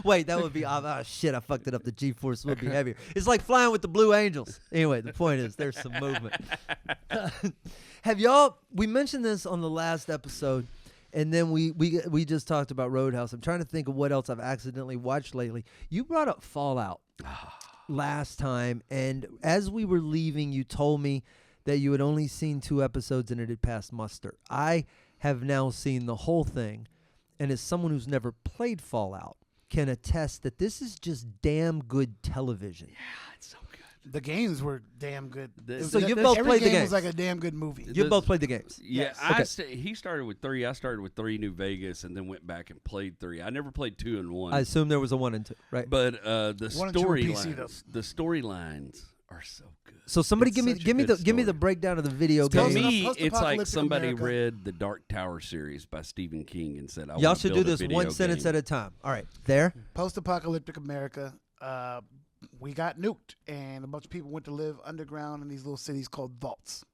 Wait, that would be. Oh, shit, I fucked it up. The G-force would be heavier. It's like flying with the Blue Angels. Anyway, the point is there's some movement. Have y'all. We mentioned this on the last episode. And then we just talked about Roadhouse. I'm trying to think of what else I've accidentally watched lately. You brought up Fallout last time, and as we were leaving, you told me that you had only seen 2 episodes and it had passed muster. I have now seen the whole thing, and as someone who's never played Fallout, can attest that this is just damn good television. yeah, it's so good. The games were damn good. So you both every played the game games. was like a damn good movie. You both played the games. Yeah, Yes. Okay. he started with 3. I started with 3 New Vegas, and then went back and played 3. I never played 2 and 1. I assume there was a 1 and 2, right? But the 1 and 2 were PC though. storylines are so good. So somebody It's give me such a give me good the give me the story. breakdown of the video To Post- game. me, it's like post-apocalyptic somebody America. read the Dark Tower series by Stephen King and said, Y'all should do this one sentence at a time. All right, there. Post-apocalyptic America. We got nuked, and a bunch of people went to live underground in these little cities called vaults.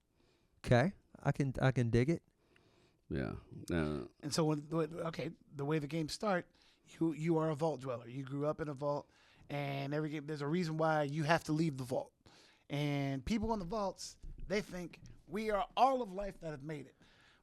Okay, I can dig it. Yeah. And so the way the games start, you are a vault dweller. You grew up in a vault, and every game there's a reason why you have to leave the vault. And people in the vaults, they think we are all of life that have made it.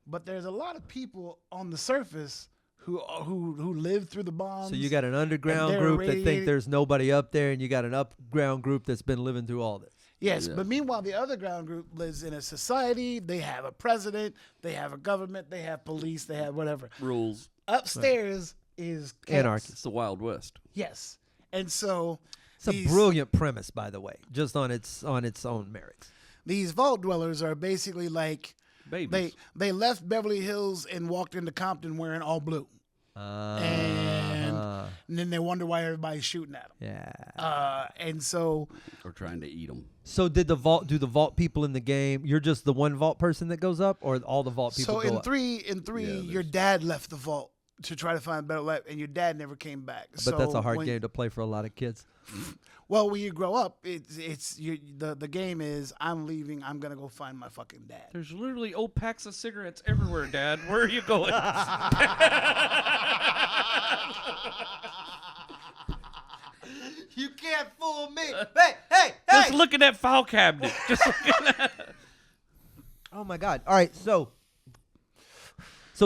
But there's a lot of people on the surface who lived through the bombs. So you got an underground they're group that think irradiated. there's nobody up there, and you got an upground group that's been living through all this. Yes, Yeah. but meanwhile, the other ground group lives in a society. They have a president. They have a government. They have police. They have whatever. Rules. Upstairs is chaos. Anarchy. It's the Wild West. Yes, and so It's a these- brilliant premise, by the way, just on its own merits. These vault dwellers are basically like Babies. they left Beverly Hills and walked into Compton wearing all blue, and then they wonder why everybody's shooting at them. Yeah. And so Or trying to eat them. So do the vault people in the game? You're just the one vault person that goes up, or all the vault people so go in up? three, Yeah, your dad left the vault to try to find a better life, and your dad never came back. But that's a hard game to play for a lot of kids. Well, when you grow up, the game is I'm leaving. I'm gonna go find my fucking dad. There's literally old packs of cigarettes everywhere, Dad. Where are you going? You can't fool me. Hey! Just look at that file cabinet. Just look at that. Oh my God! All right, so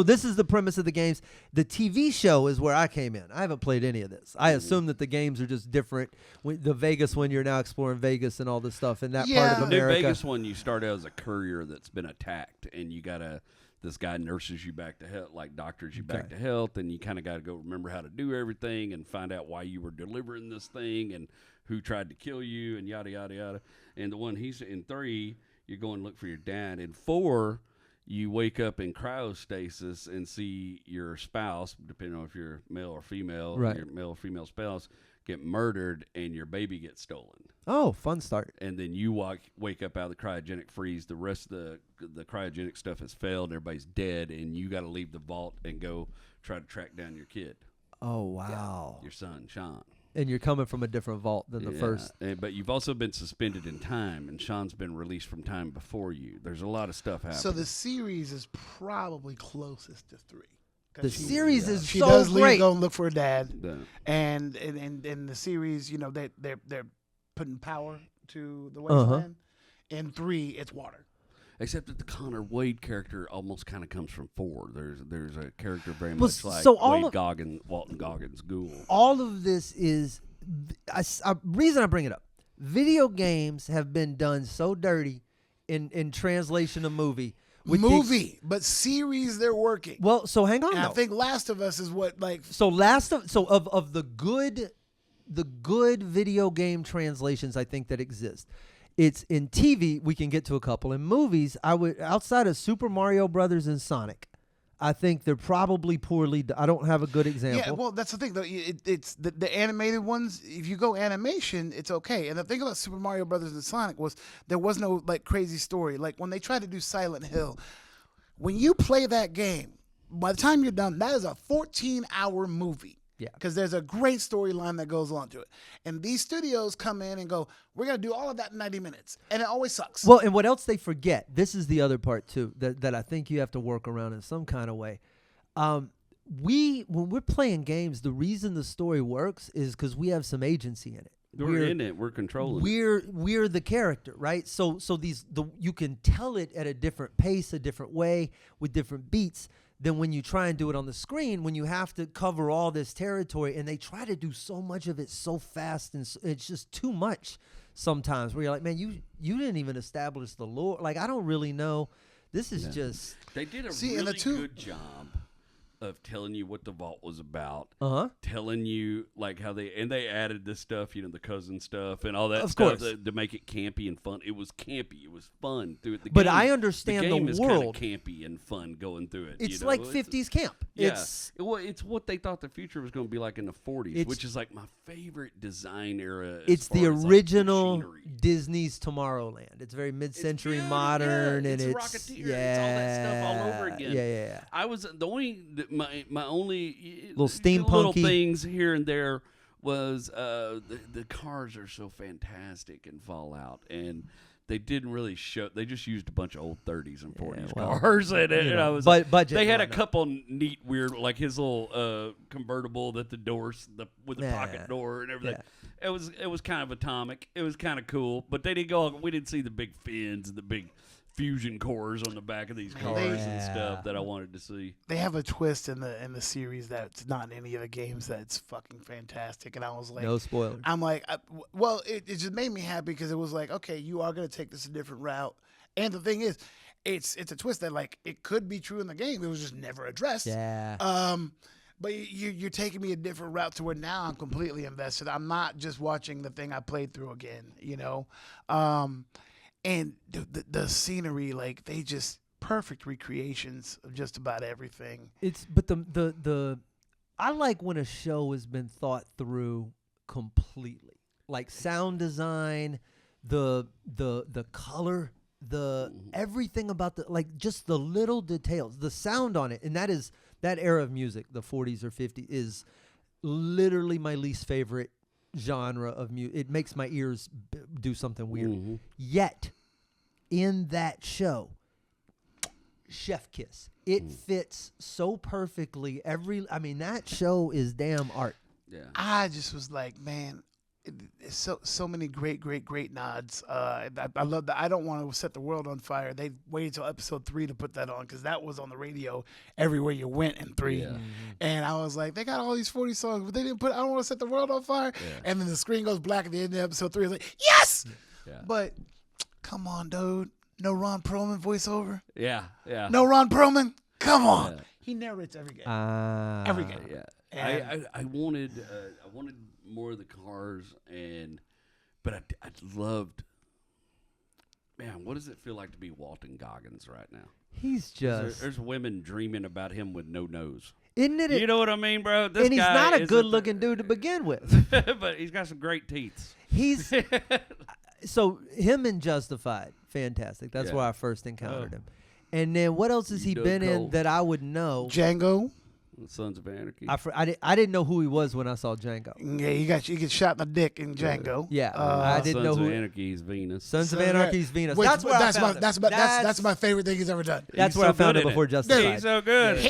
this is the premise of the games. The TV show is where I came in. I haven't played any of this. I assume that the games are just different. The Vegas one, you're now exploring Vegas and all this stuff in that part of Yeah. The New America. Vegas one, you start out as a courier that's been attacked, and you gotta. This guy nurses you back to health, like doctors you back to health, and you kind of got to go remember how to do everything and find out why you were delivering this thing and who tried to kill you and yada yada yada. And the one he's in 3, you go and look for your dad. In 4, you wake up in cryostasis and see your spouse, depending on if you're male or female, Right. your male or female spouse get murdered and your baby gets stolen. Oh, fun start. And then you wake up out of the cryogenic freeze. The rest of the cryogenic stuff has failed. Everybody's dead, and you got to leave the vault and go try to track down your kid, Oh, wow. your son, Sean. And you're coming from a different vault than the Yeah, first. but you've also been suspended in time, and Sean's been released from time before you. There's a lot of stuff happening. So the series is probably closest to 3. 'Cause The series is she so does leave, great. go and look for her dad, The- and in the series, you know, they're putting power to the Uh-huh. wasteland. In 3, it's water. except that the Connor Wade character almost kind of comes from 4. There's a character very Well, much like so all Wade of- Goggins, Walton Goggins' Ghoul. All of this is reason I bring it up. Video games have been done so dirty in translation of movie. with the Movie, but series they're working. well, so hang on. And I though. think Last of Us is what like So of the good video game translations I think that exist. It's in TV, we can get to a couple. In movies, I would outside of Super Mario Brothers and Sonic, I think they're probably poorly I don't have a good example. Yeah, well, that's the thing though. It's the animated ones. If you go animation, it's okay. And the thing about Super Mario Brothers and Sonic was there was no like crazy story. Like when they tried to do Silent Hill, when you play that game, by the time you're done, that is a 14-hour movie. Yeah. Because there's a great storyline that goes on to it. And these studios come in and go, we're going to do all of that in 90 minutes. And it always sucks. Well, and what else they forget, this is the other part too, that I think you have to work around in some kind of way. When we're playing games, the reason the story works is because we have some agency in it. We're in it. We're controlling it. We're the character, right? So you can tell it at a different pace, a different way, with different beats than when you try and do it on the screen, when you have to cover all this territory, and they try to do so much of it so fast, and it's just too much sometimes, where you're like, man, you didn't even establish the lore. Like, I don't really know. This is just... They did a See, and really the two- good job of telling you what the vault was about. Uh-huh. Telling you like how they added this stuff, the cousin stuff and all that Of stuff course. to make it campy and fun. It was campy. It was fun through it. But I understand the the game is world. kind of campy and fun going through it. It's like 50s camp. Yeah, it's what they thought the future was going to be like in the 40s, It's- which is like my favorite design era. as It's the far as, like, original machinery. Disney's Tomorrowland. It's very mid-century beautiful, modern, yeah, and it's it's Rocketeer, it's all that stuff all over again. Yeah. I was the only my only Little little steampunky. things here and there was the cars are so fantastic in Fallout, and they didn't really show. They just used a bunch of old 30s and 40s well, cars, and I was budget. They had a and whatnot. couple neat, weird, like his little convertible that the doors, with the Yeah. pocket door and everything. Yeah. It was kind of atomic. It was kind of cool, but they didn't go. We didn't see the big fins and the big fusion cores on the back of these cars and stuff that I wanted to see. They have a twist in the series that's not in any of the games that's fucking fantastic, and I was like, No spoilers. I'm like, well, it just made me happy because it was like, okay, you are gonna take this a different route, and the thing is, it's a twist that like it could be true in the game. It was just never addressed. Yeah. But you're taking me a different route to where now I'm completely invested. I'm not just watching the thing I played through again, you know. And the scenery, like they just perfect recreations of just about everything. But the I like when a show has been thought through completely, like sound design, the color, everything about like just the little details, the sound on it, and that era of music, the 40s or 50s, is literally my least favorite genre of music. It makes my ears do something weird. Mm-hmm. Yet, in that show, chef kiss. It fits so perfectly. That show is damn art. Yeah. I just was like, man, it's so many great nods. I love that. I don't want to set the world on fire. They waited till episode 3 to put that on because that was on the radio everywhere you went in 3. Yeah. And I was like, they got all these 40 songs, but they didn't put I don't want to set the world on fire. Yeah. And then the screen goes black at the end of episode 3. I was like, yes! Yeah. But come on, dude. No Ron Perlman voiceover? Yeah. No Ron Perlman? Come on. Yeah. He narrates every game. Every game. Yeah. I wanted more of the cars, but I loved. Man, what does it feel like to be Walton Goggins right now? He's just there's women dreaming about him with no nose. Isn't it? You know what I mean, bro? This and he's guy not a good-looking dude to begin with. But he's got some great teeth. He's so him in Justified, fantastic. That's where I first encountered him. And then what else has he been in that I would know? Django. Sons of Anarchy. I didn't know who he was when I saw Django. Yeah, you get shot in the dick in Django. Yeah, I didn't know who. Sons of Anarchy's Venus. Sons of Anarchy's Venus. That's my favorite thing he's ever done. That's where I found it before Justified. He's so good.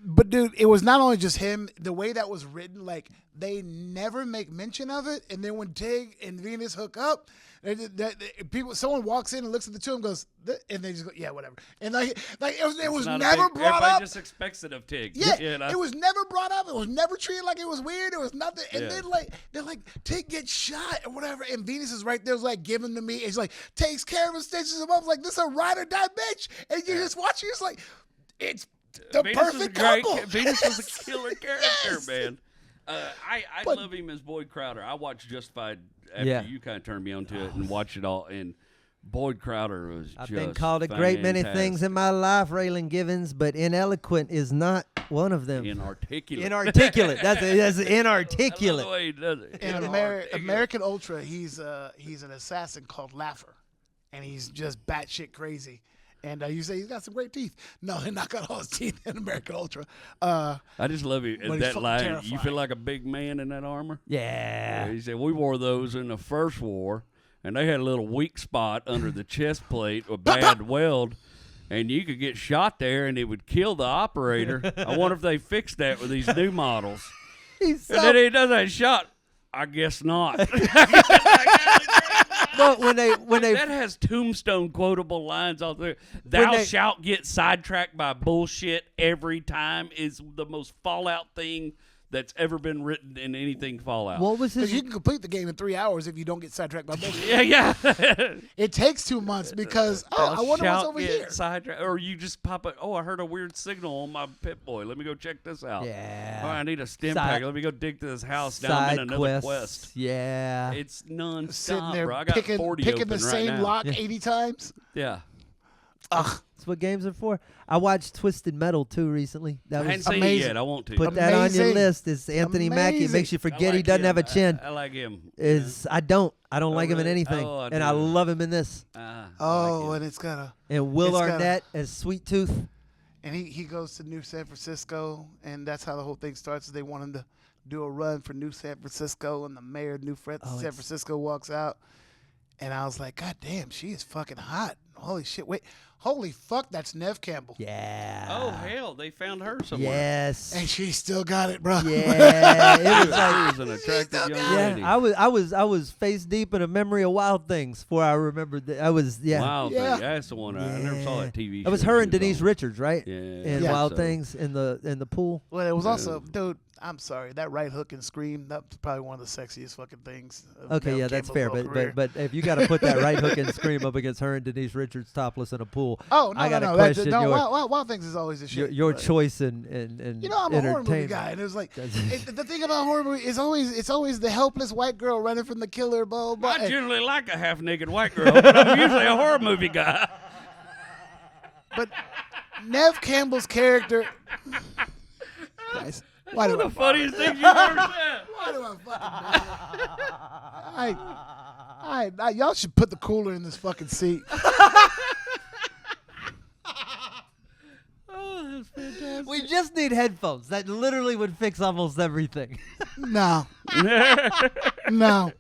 But dude, it was not only just him. The way that was written, like they never make mention of it, and then when Tig and Venus hook up. Someone walks in and looks at the two and goes, and they just go, yeah, whatever. And like it was never brought up. Everybody just expects it of Tig. Yeah, it was never brought up. It was never treated like it was weird. It was nothing. And then they're like, Tig gets shot or whatever, and Venus is right there, like giving to me. And she's like takes care of him, stitches him up, like this is a ride or die bitch. And you're just watching. It's like it's the Venus perfect couple. Venus was a killer character, man. I love him as Boyd Crowder. I watched Justified after you kind of turned me on to it and watched it all. And Boyd Crowder was I've just been called a great many things in my life, Raylan Givens, but ineloquent is not one of them. Inarticulate. Inarticulate. That's inarticulate. I love the way he does it. In American Ultra, he's an assassin called Laffer, and he's just batshit crazy. And you say he's got some great teeth. No, he not got all his teeth in American Ultra. I just love it. That line, terrifying. You feel like a big man in that armor? Yeah. He said, we wore those in the first war, and they had a little weak spot under the chest plate, a bad weld, and you could get shot there, and it would kill the operator. I wonder if they fixed that with these new models. And then he does that shot. I guess not. But when they that has tombstone quotable lines out there. Thou shalt get sidetracked by bullshit every time is the most Fallout thing that's ever been written in anything Fallout. What was his? You can complete the game in 3 hours if you don't get sidetracked by bullshit. Yeah. It takes 2 months because I wonder what's over here. Or you just pop it. Oh, I heard a weird signal on my Pit Boy. Let me go check this out. Yeah. Oh, I need a stim pack. Let me go dig to this house. Now I'm in another quest. Yeah. It's non-stop, Sitting there bro. I got 40 picking open the same right now. lock 80 times. Yeah. Ugh. That's what games are for. I watched Twisted Metal too recently. That I was hadn't seen it yet. I want to. Put that on your list. It's Anthony Mackie. It makes you forget he doesn't have a chin. I like him. I don't like him in anything. And I love him in this. And it's got a and Will Arnett as Sweet Tooth. And he goes to New San Francisco, and that's how the whole thing starts. Is they want him to do a run for New San Francisco, and the mayor of San Francisco walks out, and I was like, God damn, she is fucking hot. Holy shit! Wait, Holy fuck, that's Nev Campbell. Yeah. Oh hell, they found her somewhere. Yes. And she still got it, bro. Yeah. It was like, She was an attractive young lady. yeah. I was face deep in a memory of Wild Things before I remembered that. I was Wild Yeah. Thing. That's the one. I never saw that TV show. It was her and she Denise on. Richards, right? Yeah. In Yeah. Wild So. Things in the pool. Well, it was also, dude, I'm sorry, that right hook and scream, that's probably one of the sexiest fucking things. of Okay, Nev yeah, that's Campbell's fair. whole career. But if you got to put that right hook and scream up against her and Denise Richards topless in a pool, Oh, no, I gotta no, question no. your Wild Things is always the shit. your but- choice in You know, I'm a horror movie entertainment. guy, and it was like That's- the thing about horror movie is it's always the helpless white girl running from the killer, blah blah. I blah. generally like a half-naked white girl, but I'm usually a horror movie guy. But Nev Campbell's character. Guys, why do One I of the funniest things you've ever said. Why do I fucking do that? Y'all should put the cooler in this fucking seat. Oh, that's fantastic. We just need headphones. That literally would fix almost everything. No, no.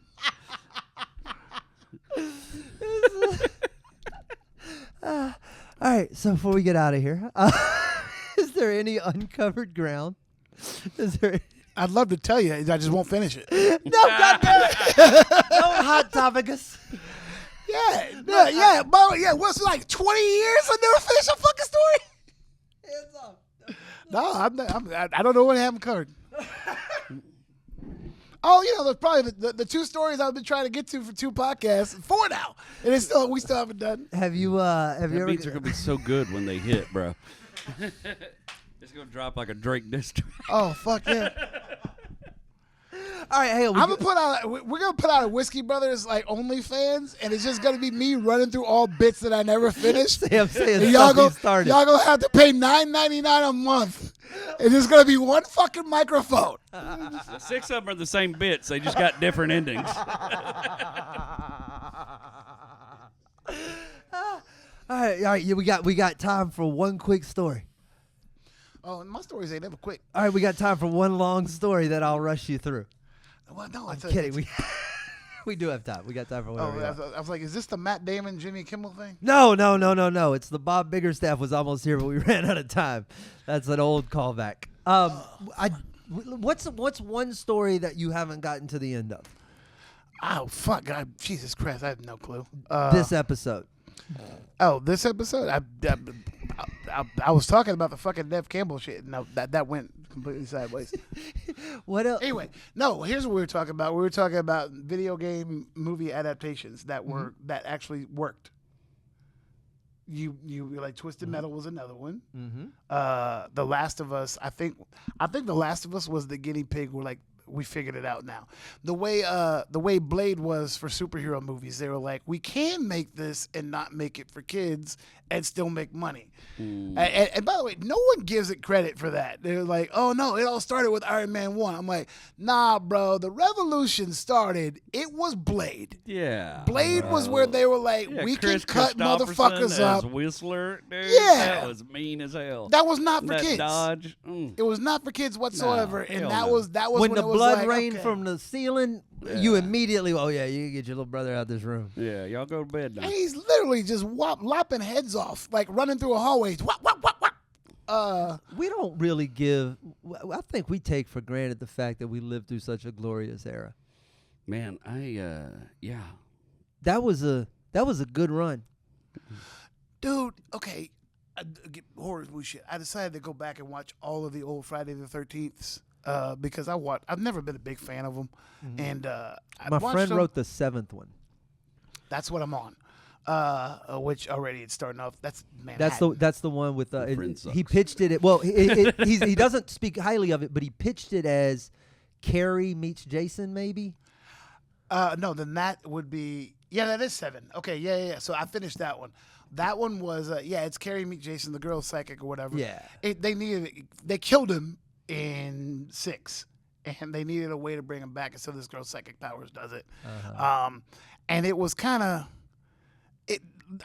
All right, so before we get out of here, is there any uncovered ground? Is there? I'd love to tell you, I just won't finish it. No, goddamn it! No hot topicus. Yeah. What's it like 20 years? I never finished a fucking story. Hands up. No, I don't know what I haven't covered. Oh, there's probably the two stories I've been trying to get to for 2 podcasts, 4 now, and we still haven't done. Have you That ever? beats are gonna be so good when they hit, bro. It's gonna drop like a Drake diss track. Oh fuck yeah! All right, hey, We're gonna put out a Whiskey Brothers like OnlyFans, and it's just gonna be me running through all bits that I never finished. I'm saying And y'all something started. gonna have to pay $9.99 a month. And there's gonna be one fucking microphone. The 6 of them are the same bits. They just got different endings. All right. Yeah, we got time for one quick story. Oh, and my stories ain't never quick. All right, we got time for one long story that I'll rush you through. Well, no, I'm kidding. We do have time. We got time for Oh, whatever. I was like, is this the Matt Damon, Jimmy Kimmel thing? No. It's the Bob Biggerstaff was almost here, but we ran out of time. That's an old callback. What's one story that you haven't gotten to the end of? Oh fuck! Jesus Christ! I have no clue. This episode. Oh, this episode? I was talking about the fucking Nev Campbell shit. No, that went completely sideways. What else? Anyway, no. Here's what we were talking about. We were talking about video game movie adaptations that were that actually worked. You like Twisted Metal was another one. Mm-hmm. The Last of Us. I think The Last of Us was the guinea pig. We're like, we figured it out now. The way Blade was for superhero movies, they were like, we can make this and not make it for kids and still make money. And by the way, no one gives it credit for that. They're like, oh no, it all started with Iron Man 1. I'm like, nah, bro, the revolution started. It was Blade. Yeah. Blade was where they were like, Yeah, we Chris can cut Christopherson motherfuckers as up. Whistler, dude. Yeah. That was mean as hell. That was not for That kids. Dodge. It was not for kids whatsoever, and hell that no. was When the it was blood like, rained okay. from the ceiling, you immediately, oh yeah, you can get your little brother out of this room. Yeah, y'all go to bed now. And he's literally just lopping heads off, like running through a hallway. Whop, whop, whop, whop. We don't really give. I think we take for granted the fact that we lived through such a glorious era. Man, yeah. That was a good run. Dude, okay, horror movie shit. I decided to go back and watch all of the old Friday the 13th because I've never been a big fan of them, and My friend wrote the 7th one. That's what I'm on. Which already it's starting off. That's the one with My friend he sucks. pitched it. Well, he doesn't speak highly of it, but he pitched it as Carrie meets Jason, maybe. No, then that would be that is 7. Okay, yeah. So I finished that one. That one was it's Carrie meet Jason, the girl psychic or whatever. Yeah. They killed him in 6, and they needed a way to bring him back, and so this girl psychic powers does it. And it was kind of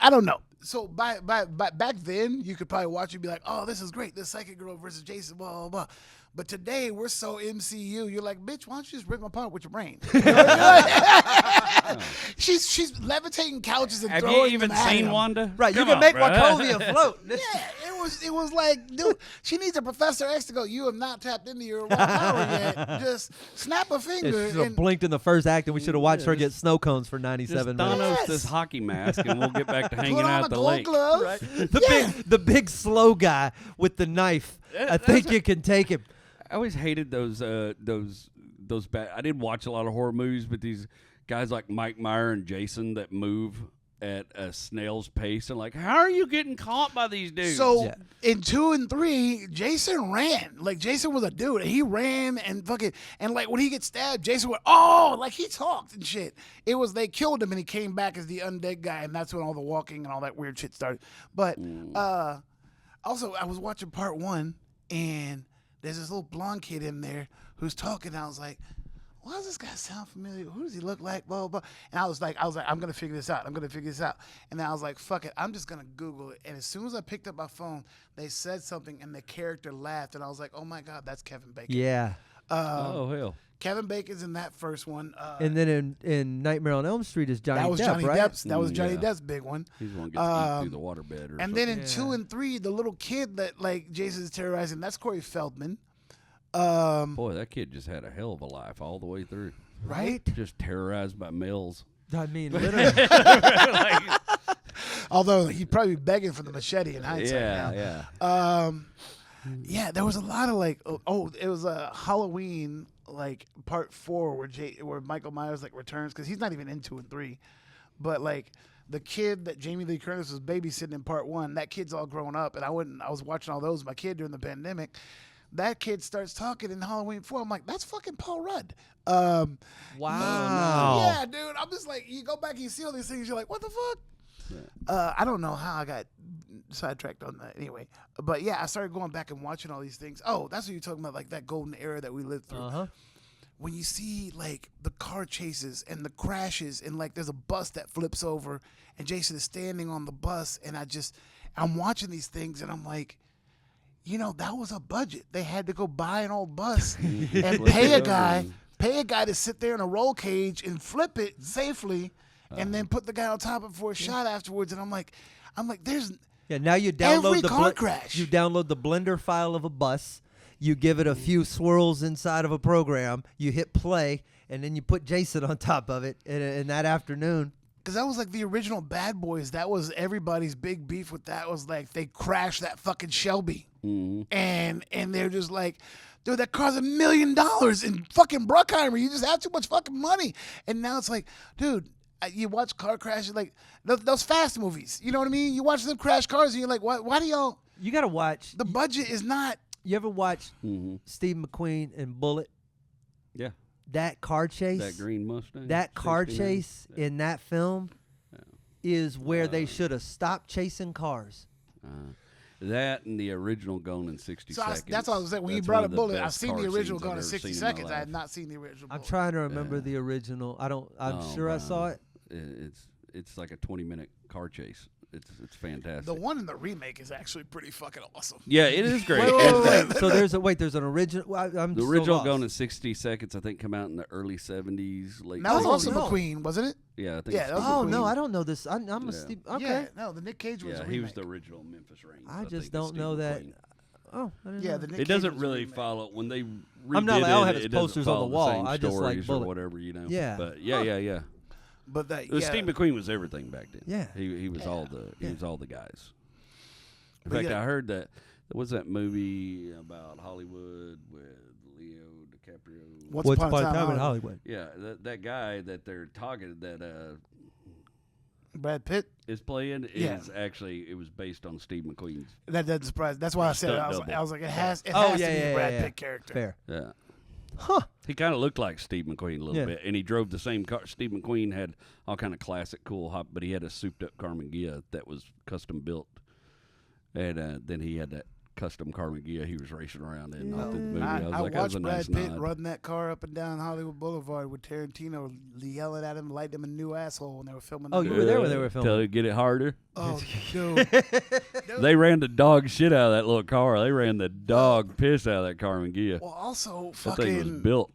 I don't know. So by back then, you could probably watch it and be like, oh, this is great. This psychic girl versus Jason, blah, blah, blah. But today we're so MCU. You're like, bitch, why don't you just rip them apart with your brain? She's levitating couches and Have throwing you even them at seen him. Wanda? Right, you Come can on, make bro. Wachovia float. Yeah, it was like, dude, she needs a Professor X to go, you have not tapped into your raw power yet. Just snap a Yeah, finger. she should have and blinked in the first act, and we should have watched her Yeah, get snow cones for Just 97 Thanos minutes. Yes. this hockey mask, and we'll get back to hanging put on out a at the gold lake. glove. Right? The big slow guy with the knife. I think you can take him. I always hated those bad. I didn't watch a lot of horror movies, but these guys like Mike Meyer and Jason that move at a snail's pace, and like, how are you getting caught by these dudes? So Yeah. in 2 and 3, Jason ran. Like Jason was a dude. He ran and fucking and like when he gets stabbed, Jason went, oh, like he talked and shit. It was they killed him and he came back as the undead guy, and that's when all the walking and all that weird shit started. But also I was watching part 1 and there's this little blonde kid in there who's talking, and I was like, why does this guy sound familiar? Who does he look like? Blah, blah, blah. And I was like, I'm going to figure this out. And then I was like, fuck it. I'm just going to Google it. And as soon as I picked up my phone, they said something and the character laughed. And I was like, oh my God, that's Kevin Bacon. Yeah. oh hell, Kevin Bacon's in that first one. And then in Nightmare on Elm Street is Johnny that was Depp, Johnny right? Depp's. That was Johnny Yeah. Depp's big one. he's one gets eat through the waterbed or And something. then in Yeah. 2 and 3, the little kid that like Jason's terrorizing, that's Corey Feldman. Boy, that kid just had a hell of a life all the way through. Right? Just terrorized by males. I mean, literally. Like, Although he'd probably be begging for the machete in hindsight now. yeah. Yeah, there was a lot of like, it was a Halloween like part 4 where Michael Myers like returns because he's not even in 2 and 3, but like the kid that Jamie Lee Curtis was babysitting in part 1, that kid's all grown up, and I was watching all those with my kid during the pandemic. That kid starts talking in Halloween 4. I'm like, that's fucking Paul Rudd. Wow. Yeah, dude. I'm just like, you go back and you see all these things, you're like, what the fuck? I don't know how I got sidetracked on that anyway. But yeah, I started going back and watching all these things. Oh, that's what you're talking about, like that golden era that we lived through. Uh-huh. When you see like the car chases and the crashes and like there's a bus that flips over and Jason is standing on the bus, and I'm watching these things and I'm like, you know, that was a budget. They had to go buy an old bus and pay a guy to sit there in a roll cage and flip it safely, and then put the guy on top of it for a shot afterwards. And I'm like, there's Yeah, now you every download car crash. You download the Blender file of a bus. You give it a few swirls inside of a program. You hit play, and then you put Jason on top of it in that afternoon. Because that was like the original Bad Boys. That was everybody's big beef with that. Was like they crashed that fucking Shelby, and they're just like, dude, that car's $1 million in fucking Bruckheimer. You just have too much fucking money. And now it's like, dude, you watch car crashes like those Fast movies. You know what I mean? You watch them crash cars, and you're like, why do y'all? You got to watch. The budget is not. You ever watch Steve McQueen and Bullet? Yeah. That car chase. That green Mustang. That car 69. chase in that film is where they should have stopped chasing cars. That and the original Gone in 60 So Seconds. that's what I was saying. When you That's brought one up of the Bullet, I've best seen the car original scenes Gone I've in ever 60 seen in my seconds. I life. had not seen the original. I'm Bullet. trying to remember the original. I'm Oh, sure I saw man. it. It's like a 20-minute car chase. It's fantastic. The one in the remake is actually pretty fucking awesome. Yeah, it is great. Wait. So there's an original. I'm The so original lost. Gone in 60 Seconds, I think, come out in the early 70s, late That was 60s. also no. McQueen, wasn't it? Yeah, I think. Yeah, it's that was Steve Oh McQueen. no, I don't know this. I'm a Yeah. Steve. Okay. Yeah, no, the Nick Cage was. Yeah, a he was remake. the original Memphis Reigns. I just think, is don't Steve know that. McQueen. Oh, I didn't Yeah, know. the Nick It Cage doesn't was a really remake. follow when they redid I'm not like, I don't have it, his it doesn't posters on the follow wall. same I just like stories Bullet. or whatever, you know. Yeah. But yeah. But that, It was Steve McQueen was everything back then. Yeah. He was all the Yeah. was all the guys. In But fact, yeah. I heard that there was that movie about Hollywood with Leo DiCaprio. Once Upon a Time in Hollywood. Yeah, that guy that they're talking that Brad Pitt. is playing Yeah. is actually it was based on Steve McQueen's. That doesn't surprise. That's why I said it. Stunt I was like, it has Oh, to yeah, be yeah, a Brad yeah. Pitt character. Fair. Yeah. Huh. He kind of looked like Steve McQueen a little Yeah. bit, and he drove the same car. Steve McQueen had all kind of classic, cool hop, but he had a souped-up Carmen Ghia that was custom built, and then he had that custom Carmen Ghia he was racing around in. Not the movie. I was like, that was watched a Brad nice Pitt nod. run that car up and down Hollywood Boulevard with Tarantino yelling at him, lighting him a new asshole when they were filming. Oh, the you movie. were there when they were Tell filming. you, get it harder. Oh, dude. They ran the dog shit out of that little car. They ran the dog piss out of that Carmen Ghia. Well, also, That thing was fucking built.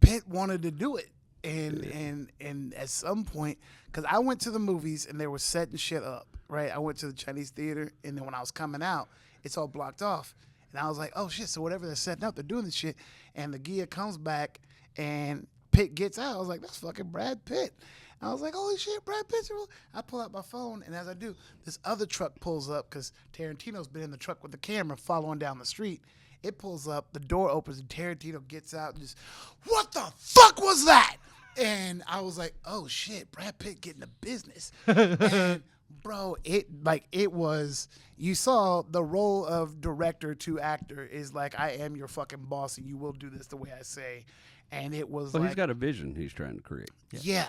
Pitt wanted to do it. And at some point, because I went to the movies and they were setting shit up, right? I went to the Chinese theater, and then when I was coming out, it's all blocked off. And I was like, oh, shit, so whatever they're setting up, they're doing this shit. And the Ghia comes back, and Pitt gets out. I was like, that's fucking Brad Pitt. And I was like, holy shit, Brad Pitt's real. I pull out my phone, and as I do, this other truck pulls up because Tarantino's been in the truck with the camera following down the street. It pulls up, the door opens, and Tarantino gets out and just, what the fuck was that? And I was like, oh shit, Brad Pitt getting the business. And bro, it was, you saw the role of director to actor is like, I am your fucking boss and you will do this the way I say. And it was Well, like, he's got a vision he's trying to create. yeah.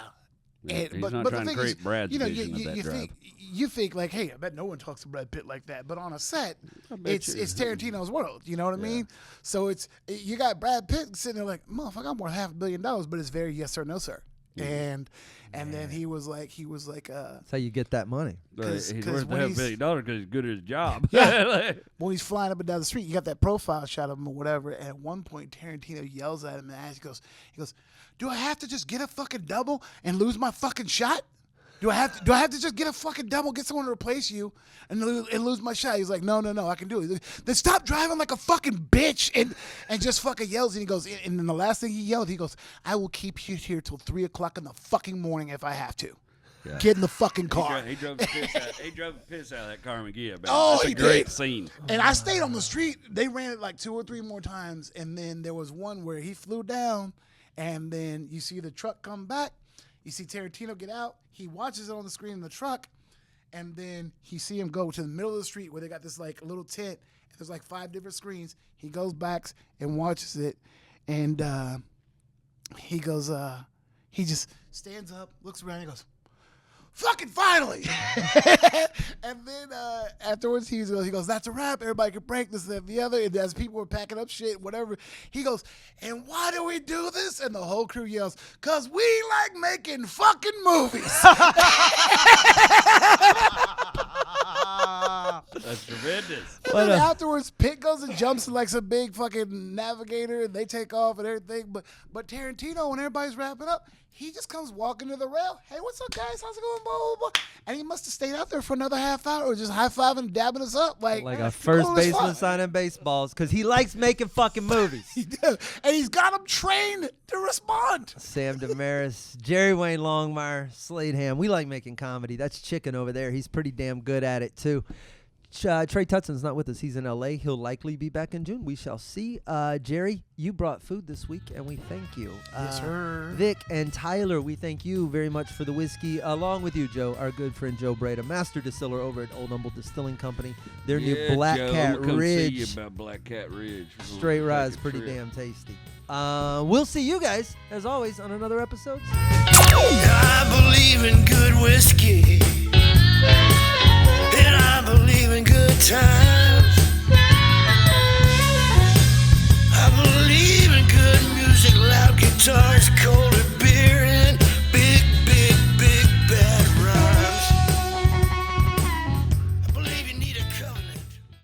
He's not the trying to thing create is, Brad's you know, vision of that drive. you think like, hey, I bet no one talks to Brad Pitt like that. But on a set, bet it's you. Tarantino's world. You know what I mean? So you got Brad Pitt sitting there like, motherfucker, I'm worth $500 million, but it's very yes sir, no sir. And then he was like, That's how you get that money. He's 'cause worth when $500 he's- million because he's good at his job. Yeah. when he's flying up and down the street, you got that profile shot of him or whatever. And at one point, Tarantino yells at him and he goes, do I have to just get a fucking double and lose my fucking shot? Do I have to just get a fucking double, get someone to replace you, and lose my shot? He's like, no, I can do it. Then stop driving like a fucking bitch and just fucking yells. And he goes, and then the last thing he yelled, he goes, I will keep you here till 3 o'clock in the fucking morning if I have to. Yeah. Get in the fucking car. He drove the piss out. He drove the piss out of that Carmen Ghia. Man. Oh, That's he a great did. scene. And I stayed on the street. They ran it like 2 or 3 more times, and then there was one where he flew down, and then you see the truck come back. You see Tarantino get out. He watches it on the screen in the truck, and then you see him go to the middle of the street where they got this like little tent, and there's like 5 different screens. He goes back and watches it, and he goes, he just stands up, looks around, and goes, fucking finally. And then afterwards he goes, that's a wrap, everybody can break, this and the other. And as people were packing up shit, whatever, he goes, and why do we do this? And the whole crew yells, because we like making fucking movies. That's tremendous. And then afterwards, Pitt goes and jumps in like some big fucking navigator, and they take off and everything. But Tarantino, when everybody's wrapping up, he just comes walking to the rail. Hey, what's up, guys? How's it going? Blah, blah, blah. And he must have stayed out there for another half hour, or just high-fiving and dabbing us up. Like a first cool as baseman fuck. signing baseballs because he likes making fucking movies. He did. And he's got them trained to respond. Sam Damaris, Jerry Wayne Longmire, Slade Ham. We like making comedy. That's Chicken over there. He's pretty damn good at it, too. Trey Tutson's not with us. He's in L.A. He'll likely be back in June. We shall see. Jerry, you brought food this week, and we thank you. Yes, sir. Vic and Tyler, we thank you very much for the whiskey. Along with you, Joe, our good friend Joe Breda, master distiller over at Old Humble Distilling Company. Their new Black Joe, Cat I'm gonna come Ridge. see you about Black Cat Ridge. We're gonna Straight take rye a is pretty trip. damn tasty. We'll see you guys, as always, on another episode. I believe in goodwill.